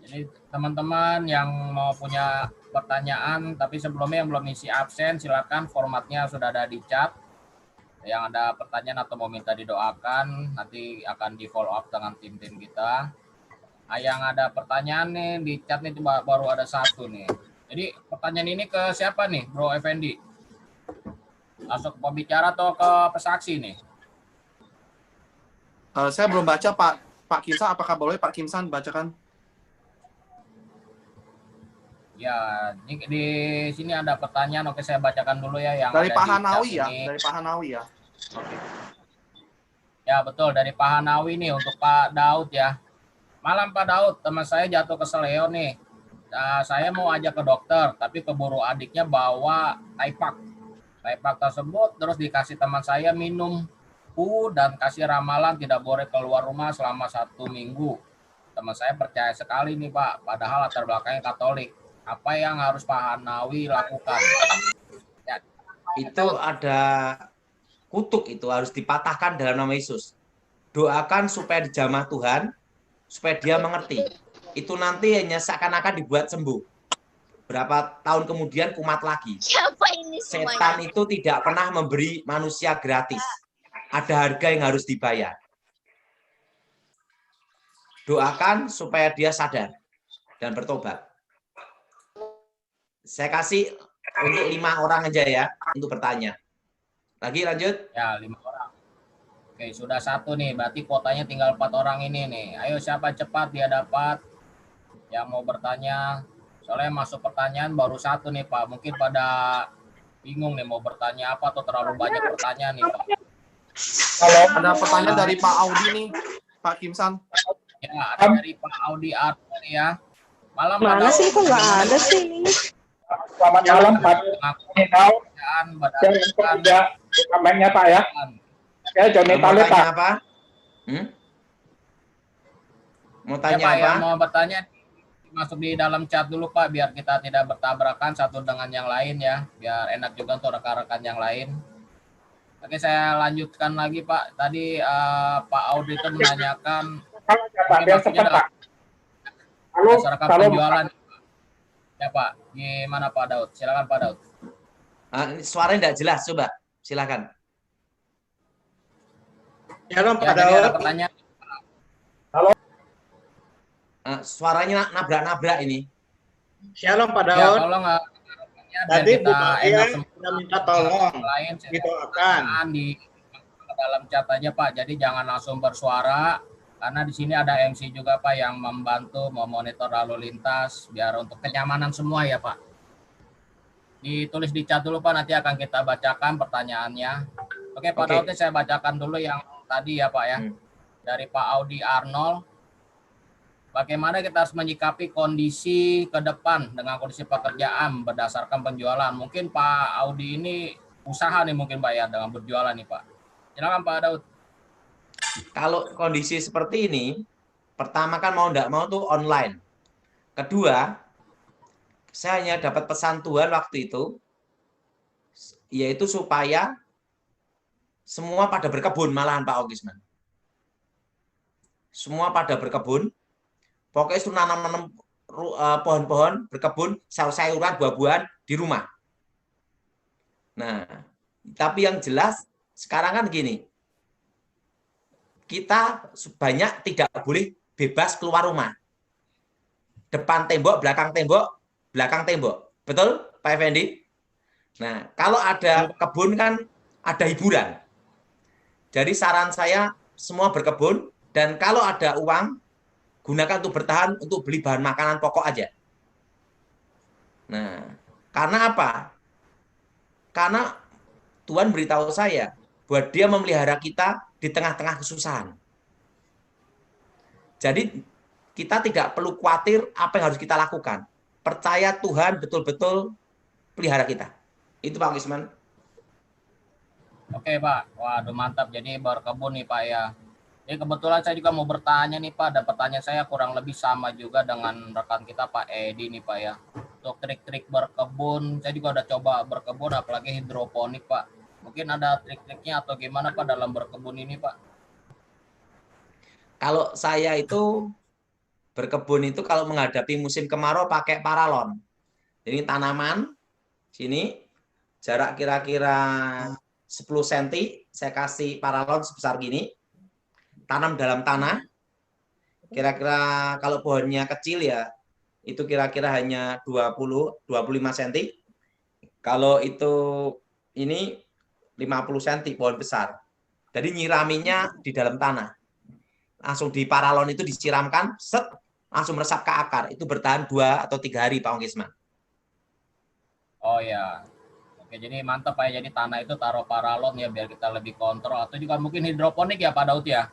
Jadi teman-teman yang mau punya pertanyaan, tapi sebelumnya yang belum isi absen, silakan, formatnya sudah ada di chat. Yang ada pertanyaan atau mau minta didoakan, nanti akan di follow up dengan tim-tim kita. Yang ada pertanyaan nih di chat nih baru ada 1 nih. Jadi pertanyaan ini ke siapa nih, Bro Effendi? Langsung ke pembicara atau ke pesaksi nih? Saya belum baca Pak Kimsan, apakah boleh Pak Kimsan bacakan? Ya, di sini ada pertanyaan. Oke, saya bacakan dulu ya yang Dari ada Pak di chat Hanawi ya, ini. dari Pak Hanawi ya. Oke. Ya, betul, dari Pak Hanawi nih untuk Pak Daud ya. Malam Pak Daud, teman saya jatuh keseleo nih. Saya mau ajak ke dokter, tapi keburu adiknya bawa Taipak. Taipak tersebut terus dikasih teman saya minum dan kasih ramalan tidak boleh keluar rumah selama 1 minggu. Teman saya percaya sekali nih Pak, padahal latar belakangnya Katolik. Apa yang harus Pak Hanawi lakukan? Ya, Itu ada kutuk, itu harus dipatahkan dalam nama Yesus. Doakan supaya dijamah Tuhan, supaya dia mengerti. Itu nanti hanya seakan-akan dibuat sembuh. Berapa tahun kemudian kumat lagi. Siapa ini semuanya? Setan itu tidak pernah memberi manusia gratis. Ada harga yang harus dibayar. Doakan supaya dia sadar dan bertobat. Saya kasih untuk 5 orang aja ya untuk bertanya. Lagi lanjut. Ya, 5 orang. Oke, sudah 1 nih. Berarti kuotanya tinggal 4 orang ini nih. Ayo siapa cepat dia dapat yang mau bertanya. Soalnya masuk pertanyaan baru 1 nih Pak. Mungkin pada bingung nih mau bertanya apa atau terlalu banyak pertanyaan nih Pak. Kalau ada pertanyaan dari Pak Audi nih, Pak Kimsan. Ya, ada dari Pak Audi Arthur ya. Malam Pak Mana Daud. sih, kok nggak ada sih ini? Selamat malam Pak Nitau. Berdasarkan Kamarnya Pak ya. Saya Joni Mau Talib tanya Pak. apa? Mau ya, tanya Pak, apa? yang mau bertanya masuk di dalam chat dulu Pak, biar kita tidak bertabrakan satu dengan yang lain ya, biar enak juga untuk rekan-rekan yang lain. Oke, saya lanjutkan lagi Pak. Tadi Pak Audi itu menanyakan Halo Pak, biar cepat Pak. Halo, masyarakat halo penjualan. Ya Pak, gimana Pak Daud? Silakan Pak Daud. Suaranya tidak jelas, coba silakan. Shalom Ya, Pak jadi ada Daud. pertanyaan. Suaranya nabrak-nabrak ini. Shalom Pak Ya, Daud. tolong biar Tadi Bu kita Maria enak semua. sudah minta tolong Lain didoakan. pertanyaan di dalam chat aja Pak. Jadi jangan langsung bersuara karena di sini ada MC juga Pak yang membantu memonitor lalu lintas biar untuk kenyamanan semua ya Pak. Ditulis di chat dulu Pak, nanti akan kita bacakan pertanyaannya. Oke Pak Oke. Daud, saya bacakan dulu yang tadi ya Pak ya. Dari Pak Audi Arnold. Bagaimana kita harus menyikapi kondisi ke depan dengan kondisi pekerjaan berdasarkan penjualan? Mungkin Pak Audi ini usaha nih mungkin Pak ya dengan berjualan nih Pak. Silakan Pak Daud. Kalau kondisi seperti ini, pertama kan mau tidak mau tuh online. Kedua, saya hanya dapat pesan Tuhan waktu itu, yaitu supaya semua pada berkebun malahan Pak Ogisman. Semua pada berkebun, pokoknya itu nanam pohon-pohon, berkebun, sayur-sayuran, buah-buahan di rumah. Nah, tapi yang jelas sekarang kan gini, kita sebanyak tidak boleh bebas keluar rumah. Depan tembok, belakang tembok. Betul, Pak Effendi? Nah, kalau ada kebun kan ada hiburan. Jadi saran saya semua berkebun, dan kalau ada uang, gunakan untuk bertahan untuk beli bahan makanan pokok aja. Nah, karena apa? Karena Tuhan beritahu saya bahwa Dia memelihara kita di tengah-tengah kesusahan. Jadi kita tidak perlu khawatir apa yang harus kita lakukan. Percaya Tuhan betul-betul pelihara kita. Itu Pak Gisman. Oke Pak, waduh mantap. Jadi berkebun nih Pak ya. Jadi kebetulan saya juga mau bertanya nih Pak, dan pertanyaan saya kurang lebih sama juga dengan rekan kita Pak Edi nih Pak ya. Untuk trik-trik berkebun, saya juga udah coba berkebun apalagi hidroponik Pak. Mungkin ada trik-triknya atau gimana Pak dalam berkebun ini Pak? Kalau saya itu berkebun itu kalau menghadapi musim kemarau pakai paralon. Jadi tanaman sini jarak kira-kira 10 cm saya kasih paralon sebesar gini. Tanam dalam tanah. Kira-kira kalau pohonnya kecil ya itu kira-kira hanya 20-25 cm. Kalau itu ini 50 cm pohon besar. Jadi nyiraminya di dalam tanah. langsung di paralon itu disiramkan, set, langsung meresap ke akar. Itu bertahan 2 atau 3 hari, Pak Ongkisman. Oh ya. Oke, jadi mantap Pak ya. Jadi tanah itu taruh paralon ya biar kita lebih kontrol. Atau juga mungkin hidroponik ya Pak Daud ya.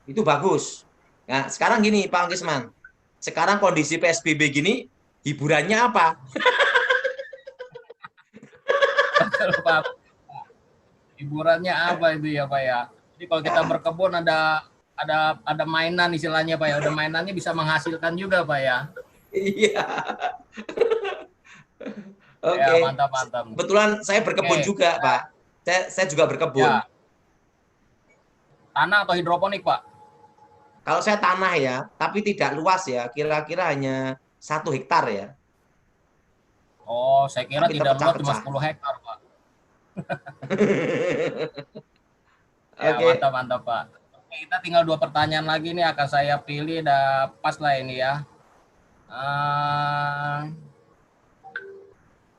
Itu bagus. Nah, sekarang gini Pak Ongkisman. Sekarang kondisi PSBB gini, hiburannya apa? Betul Pak. Hiburannya apa itu ya Pak ya. Jadi kalau kita berkebun ada mainan istilahnya Pak ya. Udah mainannya bisa menghasilkan juga Pak ya. Iya. Oke. Ya, mantap. Kebetulan saya berkebun Oke. juga, Pak. Saya juga berkebun. Ya. Tanah atau hidroponik Pak? Kalau saya tanah ya, tapi tidak luas ya, kira-kira hanya 1 hektar ya. Oh, saya kira Tapi tidak luas, cuma terpecah-pecah. 10 hektar Pak. Ya, Oke. mantap Pak. Oke, kita tinggal 2 pertanyaan lagi nih akan saya pilih, dah pas lah ini ya.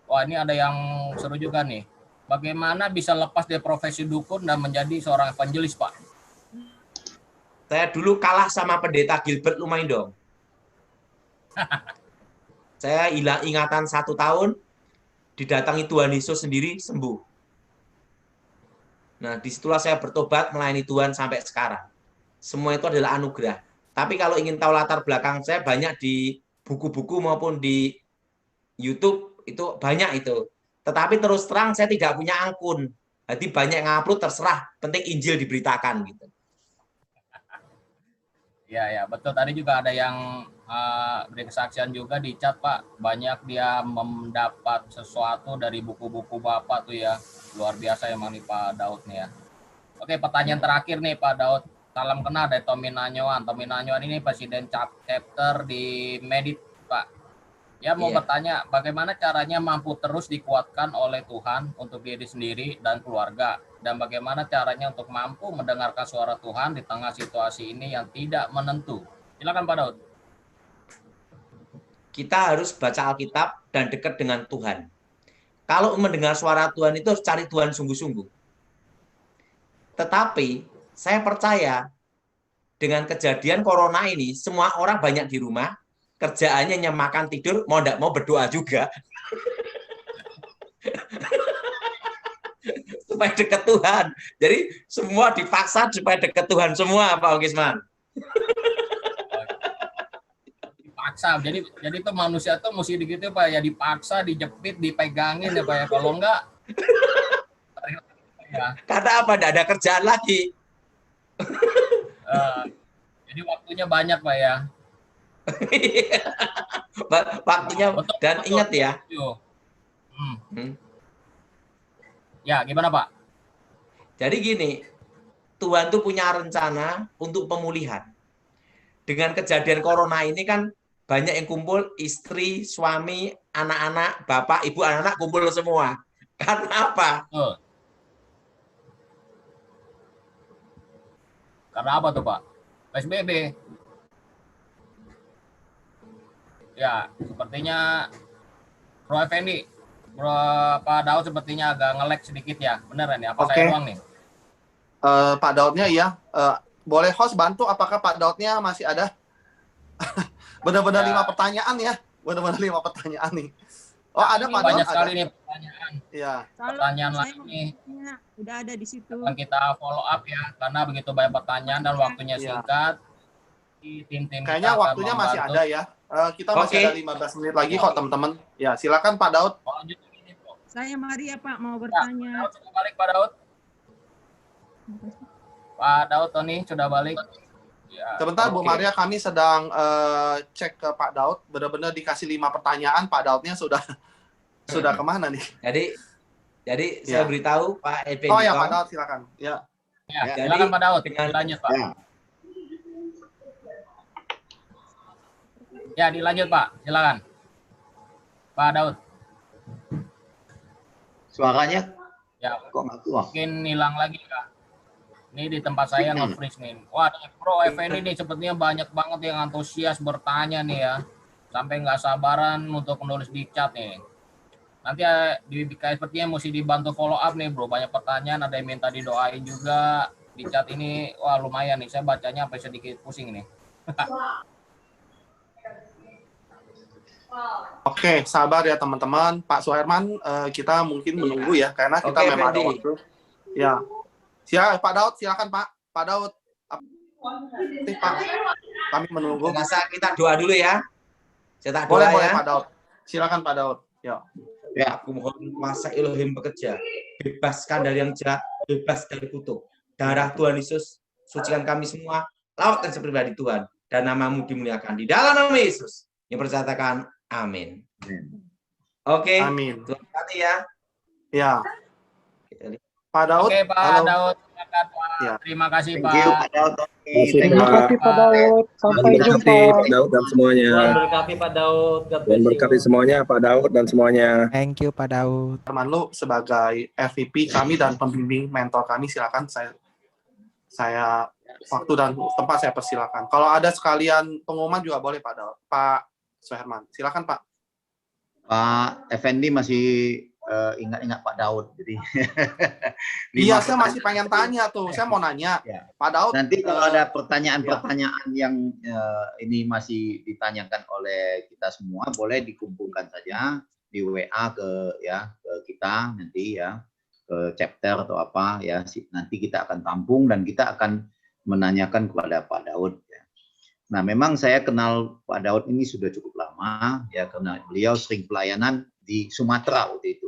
Wah, ini ada yang seru juga nih. Bagaimana bisa lepas dari profesi dukun dan menjadi seorang evangelis, Pak? Saya dulu kalah sama pendeta Gilbert Lumaindong. Saya hilang ingatan 1 tahun, didatangi Tuhan Yesus sendiri, sembuh. Nah, disitulah saya bertobat melayani Tuhan sampai sekarang. Semua itu adalah anugerah. Tapi kalau ingin tahu latar belakang saya, banyak di buku-buku maupun di YouTube, itu banyak itu. Tetapi terus terang saya tidak punya akun. Jadi banyak yang upload, terserah. Penting Injil diberitakan gitu. Ya, betul. Tadi juga ada yang beri kesaksian juga di chat, Pak. Banyak dia mendapat sesuatu dari buku-buku Bapak tuh ya. Luar biasa emang nih Pak Daud nih ya. Oke, pertanyaan terakhir nih Pak Daud. Salam kenal dari Tommy Nanyoan. Tommy Nanyoan ini presiden chapter di Medit, Pak. Ya mau bertanya, bagaimana caranya mampu terus dikuatkan oleh Tuhan untuk diri sendiri dan keluarga? Dan bagaimana caranya untuk mampu mendengarkan suara Tuhan di tengah situasi ini yang tidak menentu? Silakan Pak Daud. Kita harus baca Alkitab dan dekat dengan Tuhan. Kalau mendengar suara Tuhan itu harus cari Tuhan sungguh-sungguh. Tetapi saya percaya dengan kejadian corona ini, semua orang banyak di rumah, kerjaannya hanya makan tidur, mau tidak mau berdoa juga. Supaya dekat Tuhan. Jadi semua dipaksa supaya dekat Tuhan semua, Pak Ongkisman. Dipaksa. Jadi itu manusia tuh mesti gitu Pak ya, dipaksa, dijepit, dipegangin ya Pak ya. Kalau enggak ya. Karena apa? Tidak ada kerjaan lagi. Jadi waktunya banyak Pak ya. Waktunya Betul, dan betul. ingat ya. Ya, gimana Pak? Jadi gini, Tuhan tuh punya rencana untuk pemulihan. Dengan kejadian corona ini kan banyak yang kumpul, istri, suami, anak-anak, bapak, ibu, anak-anak kumpul semua. Karena apa? Karena apa tuh Pak? PSBB. Ya, sepertinya Bro Effendi, Pak Daud sepertinya agak nge-lag sedikit ya. Beneran ya? Apa saya doang nih? Pak Daudnya iya. Boleh host bantu apakah Pak Daudnya masih ada? Benar-benar 5 pertanyaan ya. Benar-benar 5 pertanyaan nih. Oh, ada Pak Daud. Banyak sekali nih pertanyaan. Iya. Pertanyaan lain nih. Udah ada di situ. Akan kita follow up ya, karena begitu banyak pertanyaan dan waktunya singkat. Tim-tim kayaknya waktunya masih ada ya. Kita masih ada 15 menit lagi kok teman-teman. Ya, silakan Pak Daud. Saya Maria Pak mau bertanya. Daud sudah balik Pak Daud. Pak Daud Tony sudah balik. Ya, Sebentar Bu Maria, kami sedang cek ke Pak Daud. Benar-benar dikasih 5 pertanyaan, Pak Daudnya sudah kemana nih? Jadi saya beritahu Pak Effendi. Oh ya Pak Daud silakan. Ya. Silakan Pak Daud. Dilanjut Pak. Ya, dilanjut Pak. Silakan. Pak Daud. Suaranya ya kok nggak keluar? Mungkin hilang lagi Kak. Ini di tempat saya nge-freeze nih. Wah, Bro Effendi nih sepertinya banyak banget yang antusias bertanya nih ya. Sampai nggak sabaran untuk menulis di chat nih. Nanti sepertinya mesti dibantu follow up nih Bro. Banyak pertanyaan, ada yang minta didoain juga. di chat ini wah lumayan nih, saya bacanya sampai sedikit pusing nih. Oke, sabar ya teman-teman. Pak Suherman, kita mungkin menunggu ya, karena kita Oke, memang ada Fendi. waktu. Ya, Pak Daud, silakan Pak. Pak Daud, Pak, kami menunggu. Saya rasa kita doa dulu ya. Saya tak doa Boleh, ya. boleh Pak Daud. Silakan Pak Daud. Ya. Aku mohon kuasa Elohim bekerja. Bebaskan dari yang jahat, bebas dari kutuk. Darah Tuhan Yesus, sucikan kami semua. Lawatkan sepribadi Tuhan. Dan namamu dimuliakan. Di dalam nama Yesus. Yang percatakan, amin. Oke. Amin. Tuhan berkati ya. Ya. Pak Daud. Oke Pak halo. Daud, silakan Pak. Ya. Terima kasih Thank Pak. you, Pak Daud. Terima kasih Pak Daud. Sampai jumpa. Pak Daud dan semuanya. Tuhan berkati Pak Daud. God Tuhan bless berkati you. semuanya, Pak Daud dan semuanya. Thank you Pak Daud. Hermanlu sebagai FVP kami dan pembimbing mentor kami, silakan saya waktu dan tempat saya persilakan. Kalau ada sekalian pengumuman juga boleh Pak Daud. Pak Suherman, silakan Pak. Pak Effendi masih ingat-ingat Pak Daud, jadi Iya, saya masih pengen tanya tuh. Saya mau nanya, Ya. Pak Daud. Nanti kalau ada pertanyaan-pertanyaan yang ini masih ditanyakan oleh kita semua, boleh dikumpulkan saja di WA ke kita nanti ya, ke chapter atau apa ya. Nanti kita akan tampung dan kita akan menanyakan kepada Pak Daud. Ya. Nah, memang saya kenal Pak Daud ini sudah cukup lama ya, karena beliau sering pelayanan di Sumatera waktu itu.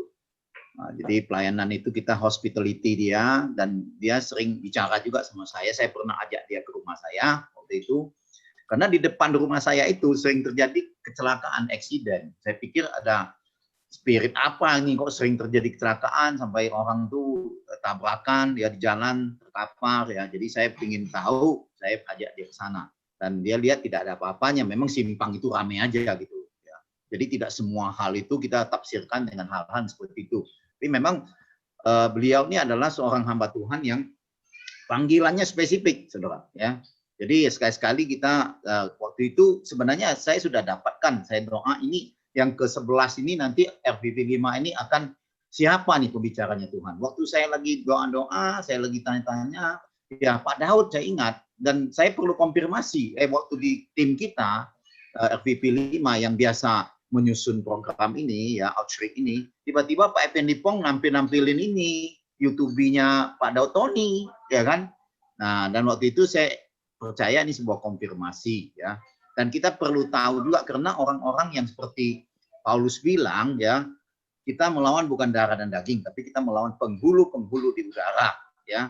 Nah, jadi pelayanan itu kita hospitality dia, dan dia sering bicara juga sama saya. Saya pernah ajak dia ke rumah saya waktu itu, karena di depan rumah saya itu sering terjadi kecelakaan, eksiden. Saya pikir ada spirit apa nih kok sering terjadi kecelakaan sampai orang tuh tabrakan dia di jalan terkapar ya. Jadi saya ingin tahu, saya ajak dia ke sana dan dia lihat tidak ada apa-apanya. Memang simpang itu ramai aja gitu ya. Jadi tidak semua hal itu kita tafsirkan dengan hal-hal seperti itu. Tapi memang beliau ini adalah seorang hamba Tuhan yang panggilannya spesifik, saudara. Ya, jadi sekali-sekali kita waktu itu sebenarnya saya sudah dapatkan, saya doa ini yang ke-11 ini nanti RVP 5 ini akan siapa nih pembicaranya Tuhan. Waktu saya lagi doa-doa, saya lagi tanya-tanya, ya Pak Daud saya ingat, dan saya perlu konfirmasi, waktu di tim kita RVP 5 yang biasa menyusun program ini ya, outreach ini, tiba-tiba Pak Effendi Pong nampilin ini YouTube-nya Pak Daud Tony, ya kan? Nah, dan waktu itu saya percaya ini sebuah konfirmasi ya. Dan kita perlu tahu juga karena orang-orang yang seperti Paulus bilang ya, kita melawan bukan darah dan daging, tapi kita melawan penghulu-penghulu di udara ya,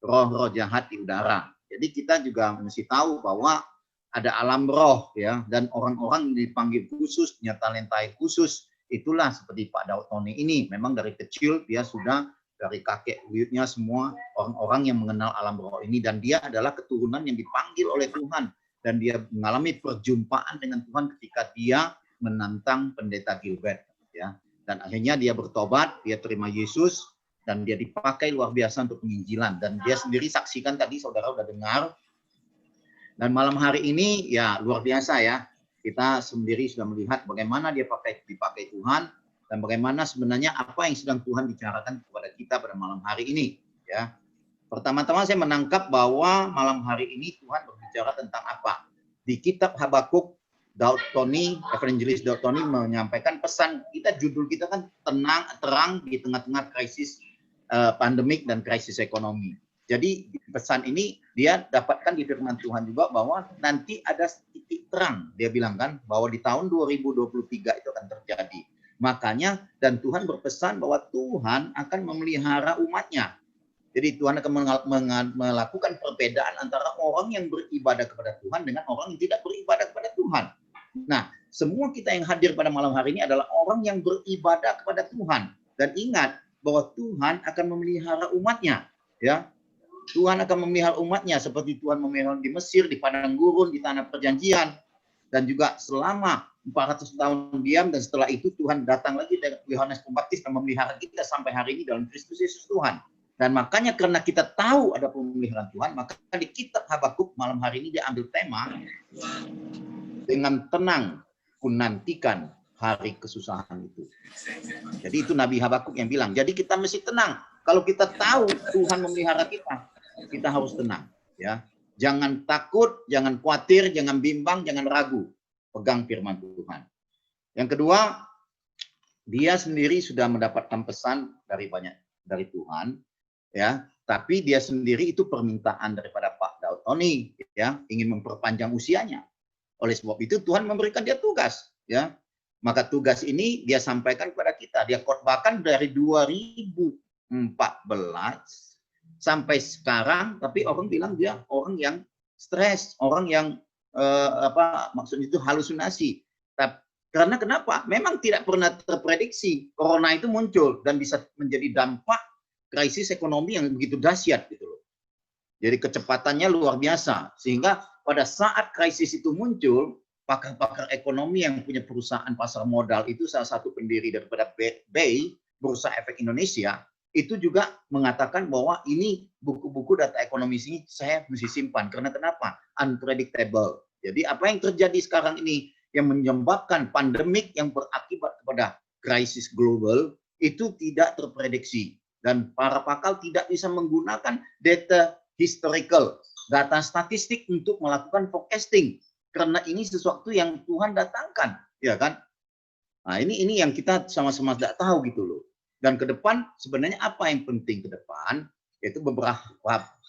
roh-roh jahat di udara. Jadi kita juga mesti tahu bahwa ada alam roh ya, dan orang-orang yang dipanggil khusus, punya talenta khusus, itulah seperti Pak Daud Tony ini. Memang dari kecil dia sudah dari kakek buyutnya semua orang-orang yang mengenal alam roh ini, dan dia adalah keturunan yang dipanggil oleh Tuhan, dan dia mengalami perjumpaan dengan Tuhan ketika dia menantang pendeta Gilbert ya, dan akhirnya dia bertobat, dia terima Yesus, dan dia dipakai luar biasa untuk penginjilan, dan dia sendiri saksikan tadi saudara udah dengar. Dan malam hari ini ya luar biasa ya, kita sendiri sudah melihat bagaimana dia dipakai Tuhan, dan bagaimana sebenarnya apa yang sedang Tuhan bicarakan kepada kita pada malam hari ini ya. Pertama-tama saya menangkap bahwa malam hari ini Tuhan berbicara tentang apa. Di kitab Habakuk, Daud Tony, Evangelis Daud Tony menyampaikan pesan kita, judul kita kan terang di tengah-tengah krisis pandemik dan krisis ekonomi. Jadi pesan ini dia dapatkan di firman Tuhan juga bahwa nanti ada titik terang. Dia bilang kan bahwa di tahun 2023 itu akan terjadi. Makanya dan Tuhan berpesan bahwa Tuhan akan memelihara umatnya. Jadi Tuhan akan melakukan perbedaan antara orang yang beribadah kepada Tuhan dengan orang yang tidak beribadah kepada Tuhan. Nah, semua kita yang hadir pada malam hari ini adalah orang yang beribadah kepada Tuhan. Dan ingat bahwa Tuhan akan memelihara umatnya. Ya, Tuhan akan memelihara umatnya seperti Tuhan memelihara di Mesir, di padang gurun, di tanah perjanjian, dan juga selama 400 tahun diam, dan setelah itu Tuhan datang lagi dari Yohanes Pembaptis dan memelihara kita sampai hari ini dalam Kristus Yesus Tuhan. Dan makanya karena kita tahu ada pemeliharaan Tuhan, maka di kitab Habakuk malam hari ini dia ambil tema dengan tenang ku nantikan hari kesusahan itu. Jadi itu Nabi Habakuk yang bilang. Jadi kita mesti tenang. Kalau kita tahu Tuhan memelihara kita, kita harus tenang, ya. Jangan takut, jangan khawatir, jangan bimbang, jangan ragu. Pegang firman Tuhan. Yang kedua, dia sendiri sudah mendapatkan pesan dari Tuhan, ya. Tapi dia sendiri itu permintaan daripada Pak Daud Tony, ya, ingin memperpanjang usianya. Oleh sebab itu Tuhan memberikan dia tugas, ya. Maka tugas ini dia sampaikan kepada kita. Dia khotbahkan dari 2014 sampai sekarang, tapi orang bilang dia orang yang stres, orang yang maksudnya itu halusinasi. Karena kenapa? Memang tidak pernah terprediksi corona itu muncul dan bisa menjadi dampak krisis ekonomi yang begitu dahsyat gitu loh. Jadi kecepatannya luar biasa, sehingga pada saat krisis itu muncul, pakar-pakar ekonomi yang punya perusahaan pasar modal itu salah satu pendiri daripada BEI, Bursa Efek Indonesia, itu juga mengatakan bahwa ini buku-buku data ekonomi ini saya mesti simpan. Karena kenapa? Unpredictable. Jadi apa yang terjadi sekarang ini yang menyebabkan pandemik yang berakibat kepada krisis global itu tidak terprediksi. Dan para pakar tidak bisa menggunakan data historical, data statistik untuk melakukan forecasting. Karena ini sesuatu yang Tuhan datangkan, ya kan? Nah, ini yang kita sama-sama tidak tahu gitu loh. Dan ke depan sebenarnya apa yang penting ke depan, yaitu beberapa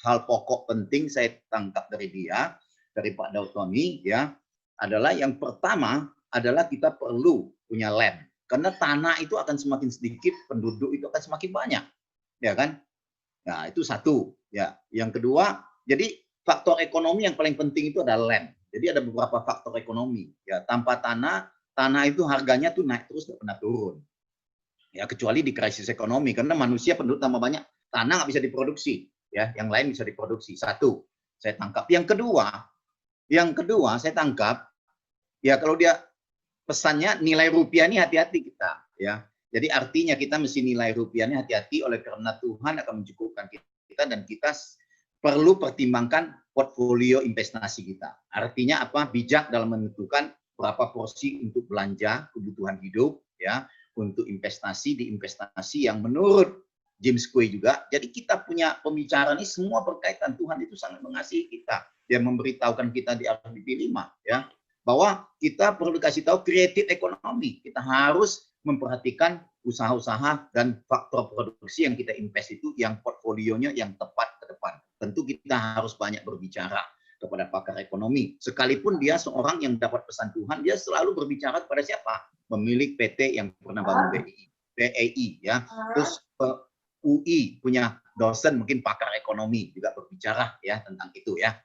hal pokok penting saya tangkap dari dia, dari Pak Daud Tony, ya, adalah yang pertama adalah kita perlu punya land. Karena tanah itu akan semakin sedikit, penduduk itu akan semakin banyak, ya kan? Nah, itu satu, ya. Yang kedua, jadi faktor ekonomi yang paling penting itu adalah land. Jadi ada beberapa faktor ekonomi, ya. Tanpa tanah itu harganya tuh naik terus, tidak pernah turun. Ya, kecuali di krisis ekonomi, karena manusia penduduk tambah banyak, tanah nggak bisa diproduksi, ya, yang lain bisa diproduksi. Satu, saya tangkap. Yang kedua saya tangkap, ya, kalau dia pesannya nilai rupiah ini hati-hati kita, ya. Jadi artinya kita mesti nilai rupiahnya hati-hati, oleh karena Tuhan akan mencukupkan kita dan kita perlu pertimbangkan portfolio investasi kita. Artinya apa? Bijak dalam menentukan berapa porsi untuk belanja kebutuhan hidup, ya. Untuk investasi di investasi yang menurut James Quay juga. Jadi kita punya pembicaraan ini semua berkaitan. Tuhan itu sangat mengasihi kita. Dia memberitahukan kita di RPP 5, ya, bahwa kita perlu dikasih tahu creative economy. Kita harus memperhatikan usaha-usaha dan faktor produksi yang kita invest itu yang portfolionya yang tepat ke depan. Tentu kita harus banyak berbicara kepada pakar ekonomi. Sekalipun dia seorang yang dapat pesan Tuhan, dia selalu berbicara kepada siapa? Pemilik PT yang pernah bangun BEI, ya. Terus UI punya dosen mungkin pakar ekonomi juga berbicara, ya, tentang itu, ya.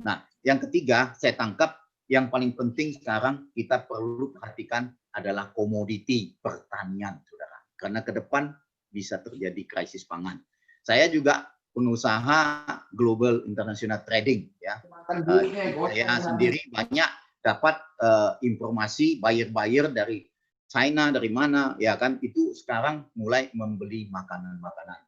Nah, yang ketiga saya tangkap yang paling penting sekarang kita perlu perhatikan adalah komoditi pertanian, saudara. Karena ke depan bisa terjadi krisis pangan. Saya juga pengusaha global international trading, ya. Saya sendiri banyak dapat informasi buyer dari China, dari mana, ya kan, itu sekarang mulai membeli makanan-makanan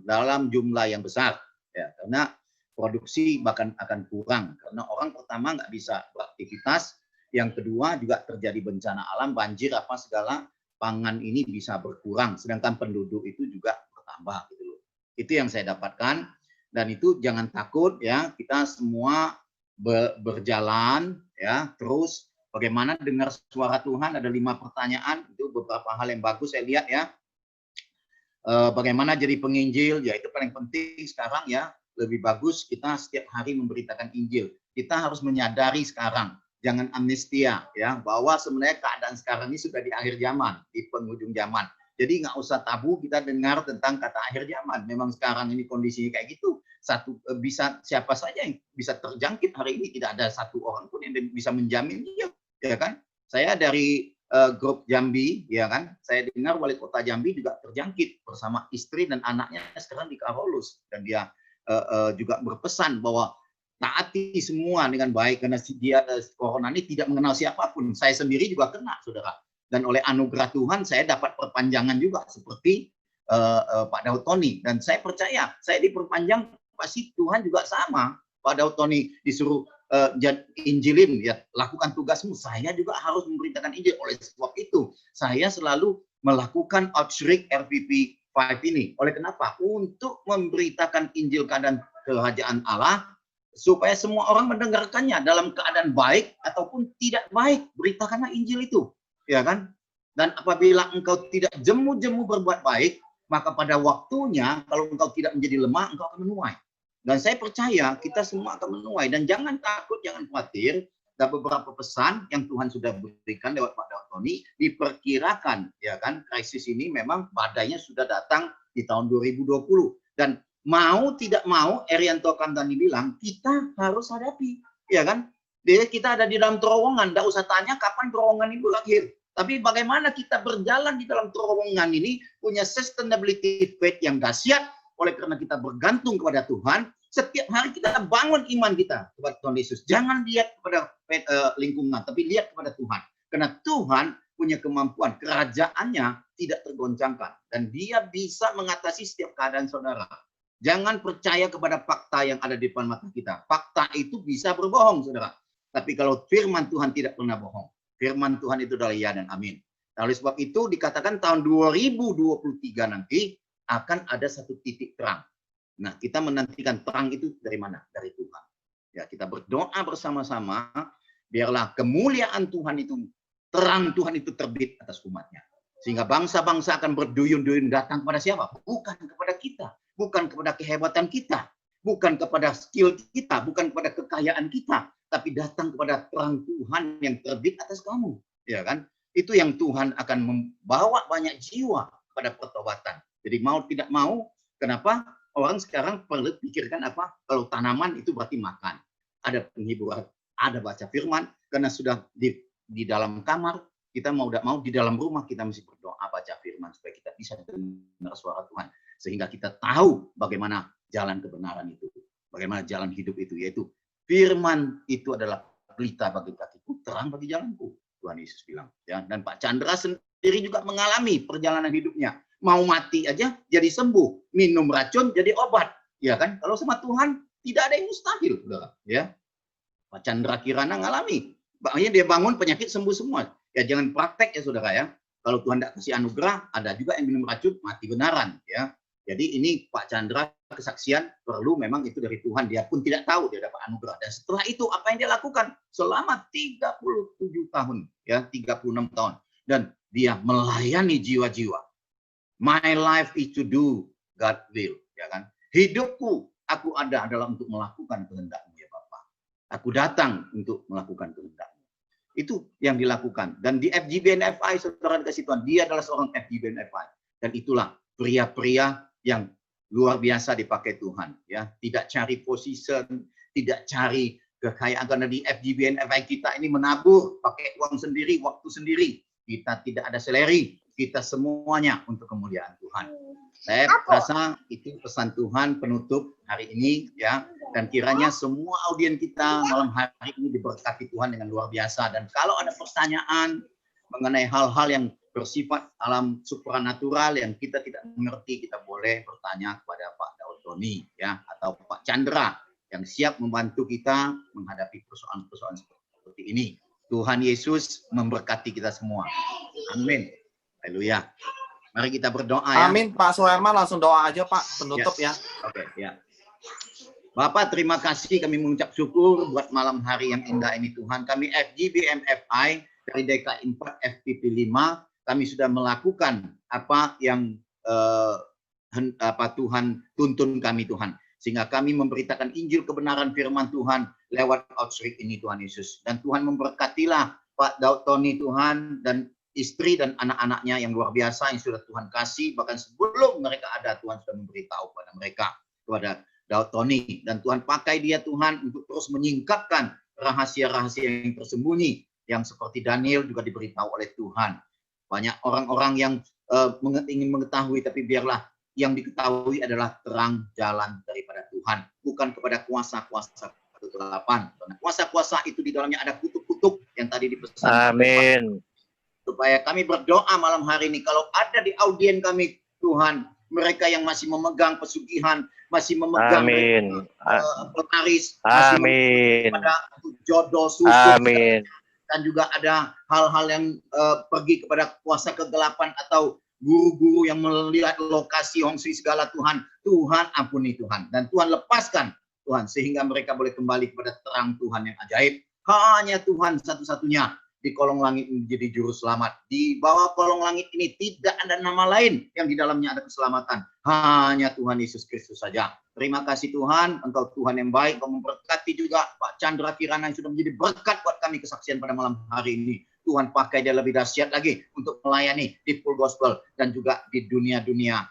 dalam jumlah yang besar, ya, karena produksi bahkan akan kurang karena orang pertama nggak bisa beraktivitas, yang kedua juga terjadi bencana alam, banjir apa segala, pangan ini bisa berkurang, sedangkan penduduk itu juga bertambah gitu loh. Itu yang saya dapatkan, dan itu jangan takut, ya, kita semua berjalan, ya, terus bagaimana dengar suara Tuhan. Ada 5 pertanyaan, itu beberapa hal yang bagus saya lihat, ya. Bagaimana jadi penginjil, ya, itu paling penting sekarang, ya. Lebih bagus kita setiap hari memberitakan Injil. Kita harus menyadari sekarang, jangan amnesia, ya, bahwa sebenarnya keadaan sekarang ini sudah di akhir zaman, di penghujung zaman. Jadi nggak usah tabu kita dengar tentang kata akhir zaman. Memang sekarang ini kondisinya kayak gitu. Bisa siapa saja yang bisa terjangkit hari ini, tidak ada satu orang pun yang bisa menjamin, ya kan? Saya dari grup Jambi, ya kan? Saya dengar wali kota Jambi juga terjangkit bersama istri dan anaknya sekarang di Karolus, dan dia juga berpesan bahwa taati semua dengan baik karena dia corona ini tidak mengenal siapapun. Saya sendiri juga kena, saudara. Dan oleh anugerah Tuhan saya dapat perpanjangan juga seperti Pak Daud Tony, dan saya percaya saya diperpanjang pasti Tuhan juga sama. Pak Daud Tony disuruh Injilin, ya, lakukan tugasmu, saya juga harus memberitakan Injil. Oleh sebab itu saya selalu melakukan outreach RPP ini. Oleh kenapa? Untuk memberitakan Injil keadaan kerajaan Allah, supaya semua orang mendengarkannya dalam keadaan baik ataupun tidak baik. Beritakanlah Injil itu, ya kan? Dan apabila engkau tidak jemu-jemu berbuat baik, maka pada waktunya kalau engkau tidak menjadi lemah, engkau akan menuai. Dan saya percaya kita semua akan menuai. Dan jangan takut, jangan khawatir. Ada beberapa pesan yang Tuhan sudah berikan lewat Pak Daud Tony, diperkirakan, ya kan, krisis ini memang badainya sudah datang di tahun 2020. Dan mau tidak mau, Erianto Kandani bilang, kita harus hadapi, ya kan? Jadi kita ada di dalam terowongan, tidak usah tanya kapan terowongan itu lahir. Tapi bagaimana kita berjalan di dalam terowongan ini, punya sustainability faith yang dahsyat, oleh karena kita bergantung kepada Tuhan. Setiap hari kita bangun iman kita kepada Tuhan Yesus. Jangan lihat kepada lingkungan, tapi lihat kepada Tuhan. Karena Tuhan punya kemampuan, kerajaannya tidak tergoncangkan. Dan dia bisa mengatasi setiap keadaan saudara. Jangan percaya kepada fakta yang ada di depan mata kita. Fakta itu bisa berbohong, saudara. Tapi kalau firman Tuhan tidak pernah bohong. Firman Tuhan itu adalah ya dan amin. Nah, oleh sebab itu dikatakan tahun 2023 nanti akan ada satu titik terang. Nah, kita menantikan terang itu dari mana? Dari Tuhan. Ya, kita berdoa bersama-sama, biarlah kemuliaan Tuhan itu, terang Tuhan itu terbit atas umatnya. Sehingga bangsa-bangsa akan berduyun-duyun datang kepada siapa? Bukan kepada kita. Bukan kepada kehebatan kita. Bukan kepada skill kita. Bukan kepada kekayaan kita. Tapi datang kepada terang Tuhan yang terbit atas kamu. Ya kan? Itu yang Tuhan akan membawa banyak jiwa pada pertobatan. Jadi mau tidak mau, kenapa? Orang sekarang perlu pikirkan apa? Kalau tanaman itu berarti makan. Ada penghiburan, ada baca firman, karena sudah di dalam kamar, kita mau tidak mau di dalam rumah kita mesti berdoa baca firman supaya kita bisa dengar suara Tuhan. Sehingga kita tahu bagaimana jalan kebenaran itu. Bagaimana jalan hidup itu, yaitu firman itu adalah pelita bagi kakiku, terang bagi jalanku. Tuhan Yesus bilang. Ya. Dan Pak Chandra sendiri juga mengalami perjalanan hidupnya. Mau mati aja jadi sembuh, minum racun jadi obat, ya kan? Kalau sama Tuhan tidak ada yang mustahil, saudara. Ya, Pak Chandra Kirana ngalami, makanya dia bangun penyakit sembuh semua. Ya jangan praktek ya saudara ya. Kalau Tuhan tidak kasih anugerah, ada juga yang minum racun mati benaran, ya. Jadi ini Pak Chandra kesaksian perlu memang itu dari Tuhan. Dia pun tidak tahu dia dapat anugerah. Dan setelah itu apa yang dia lakukan selama 37 tahun, ya 36 tahun, dan dia melayani jiwa-jiwa. My life is to do God will, ya kan? Hidupku, aku ada adalah untuk melakukan kehendak-Mu ya Bapa. Aku datang untuk melakukan kehendak-Mu. Itu yang dilakukan. Dan di FGBNFI, saudara dikasih Tuhan, dia adalah seorang FGBNFI. Dan itulah pria-pria yang luar biasa dipakai Tuhan, ya. Tidak cari position, tidak cari kekayaan, karena di FGBNFI kita ini menabur, pakai uang sendiri, waktu sendiri. Kita tidak ada salary. Kita semuanya untuk kemuliaan Tuhan. Saya rasa itu pesan Tuhan penutup hari ini, ya. Dan kiranya semua audien kita malam hari ini diberkati Tuhan dengan luar biasa. Dan kalau ada pertanyaan mengenai hal-hal yang bersifat alam supranatural yang kita tidak mengerti, kita boleh bertanya kepada Pak Daud Tony, ya, atau Pak Chandra yang siap membantu kita menghadapi persoalan-persoalan seperti ini. Tuhan Yesus memberkati kita semua. Amin. Haleluya. Mari kita berdoa ya. Amin. Pak Suherman langsung doa aja Pak, penutup ya. Oke, ya. Bapak terima kasih, kami mengucap syukur buat malam hari yang indah ini Tuhan. Kami FGBMFI dari DKI 4 FPP 5, kami sudah melakukan apa yang Tuhan tuntun kami Tuhan. Sehingga kami memberitakan Injil kebenaran firman Tuhan lewat outreach ini Tuhan Yesus. Dan Tuhan memberkatilah Pak Daud Tony Tuhan dan istri dan anak-anaknya yang luar biasa yang sudah Tuhan kasih, bahkan sebelum mereka ada Tuhan sudah memberitahu kepada mereka, kepada Daud Tony, dan Tuhan pakai dia Tuhan untuk terus menyingkapkan rahasia-rahasia yang tersembunyi yang seperti Daniel juga diberitahu oleh Tuhan. Banyak orang-orang yang ingin mengetahui, tapi biarlah yang diketahui adalah terang jalan daripada Tuhan, bukan kepada kuasa-kuasa kegelapan. Karena kuasa-kuasa itu di dalamnya ada kutub-kutub yang tadi dipesan. Amin. Supaya kami berdoa malam hari ini, kalau ada di audien kami, Tuhan, mereka yang masih memegang pesugihan, masih memegang pelaris, masih pada jodoh, sukses, dan juga ada hal-hal yang pergi kepada kuasa kegelapan atau guru-guru yang melihat lokasi Hongsui segala Tuhan, Tuhan ampuni Tuhan, dan Tuhan lepaskan Tuhan, sehingga mereka boleh kembali kepada terang Tuhan yang ajaib. Hanya Tuhan satu-satunya di kolong langit menjadi juru selamat. Di bawah kolong langit ini tidak ada nama lain yang di dalamnya ada keselamatan. Hanya Tuhan Yesus Kristus saja. Terima kasih Tuhan, Engkau Tuhan yang baik. Kau memberkati juga Pak Chandra Kirana yang sudah menjadi berkat buat kami kesaksian pada malam hari ini. Tuhan pakai dia lebih dahsyat lagi untuk melayani di Full Gospel dan juga di dunia-dunia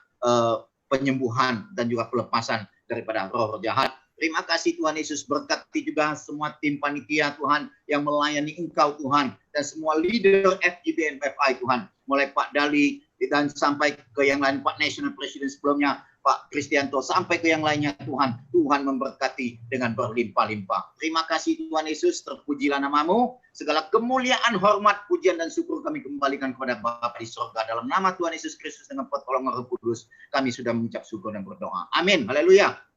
penyembuhan dan juga pelepasan daripada roh jahat. Terima kasih Tuhan Yesus, berkati juga semua tim panitia Tuhan yang melayani Engkau Tuhan, dan semua leader FGB NPFI Tuhan, mulai Pak Dali dan sampai ke yang lain, Pak National President sebelumnya, Pak Kristianto, sampai ke yang lainnya Tuhan. Tuhan memberkati dengan berlimpah-limpah. Terima kasih Tuhan Yesus, terpujilah nama-Mu. Segala kemuliaan, hormat, pujian, dan syukur kami kembalikan kepada Bapa di surga. Dalam nama Tuhan Yesus Kristus dengan pertolongan Roh Kudus, kami sudah mengucap syukur dan berdoa. Amin. Haleluya.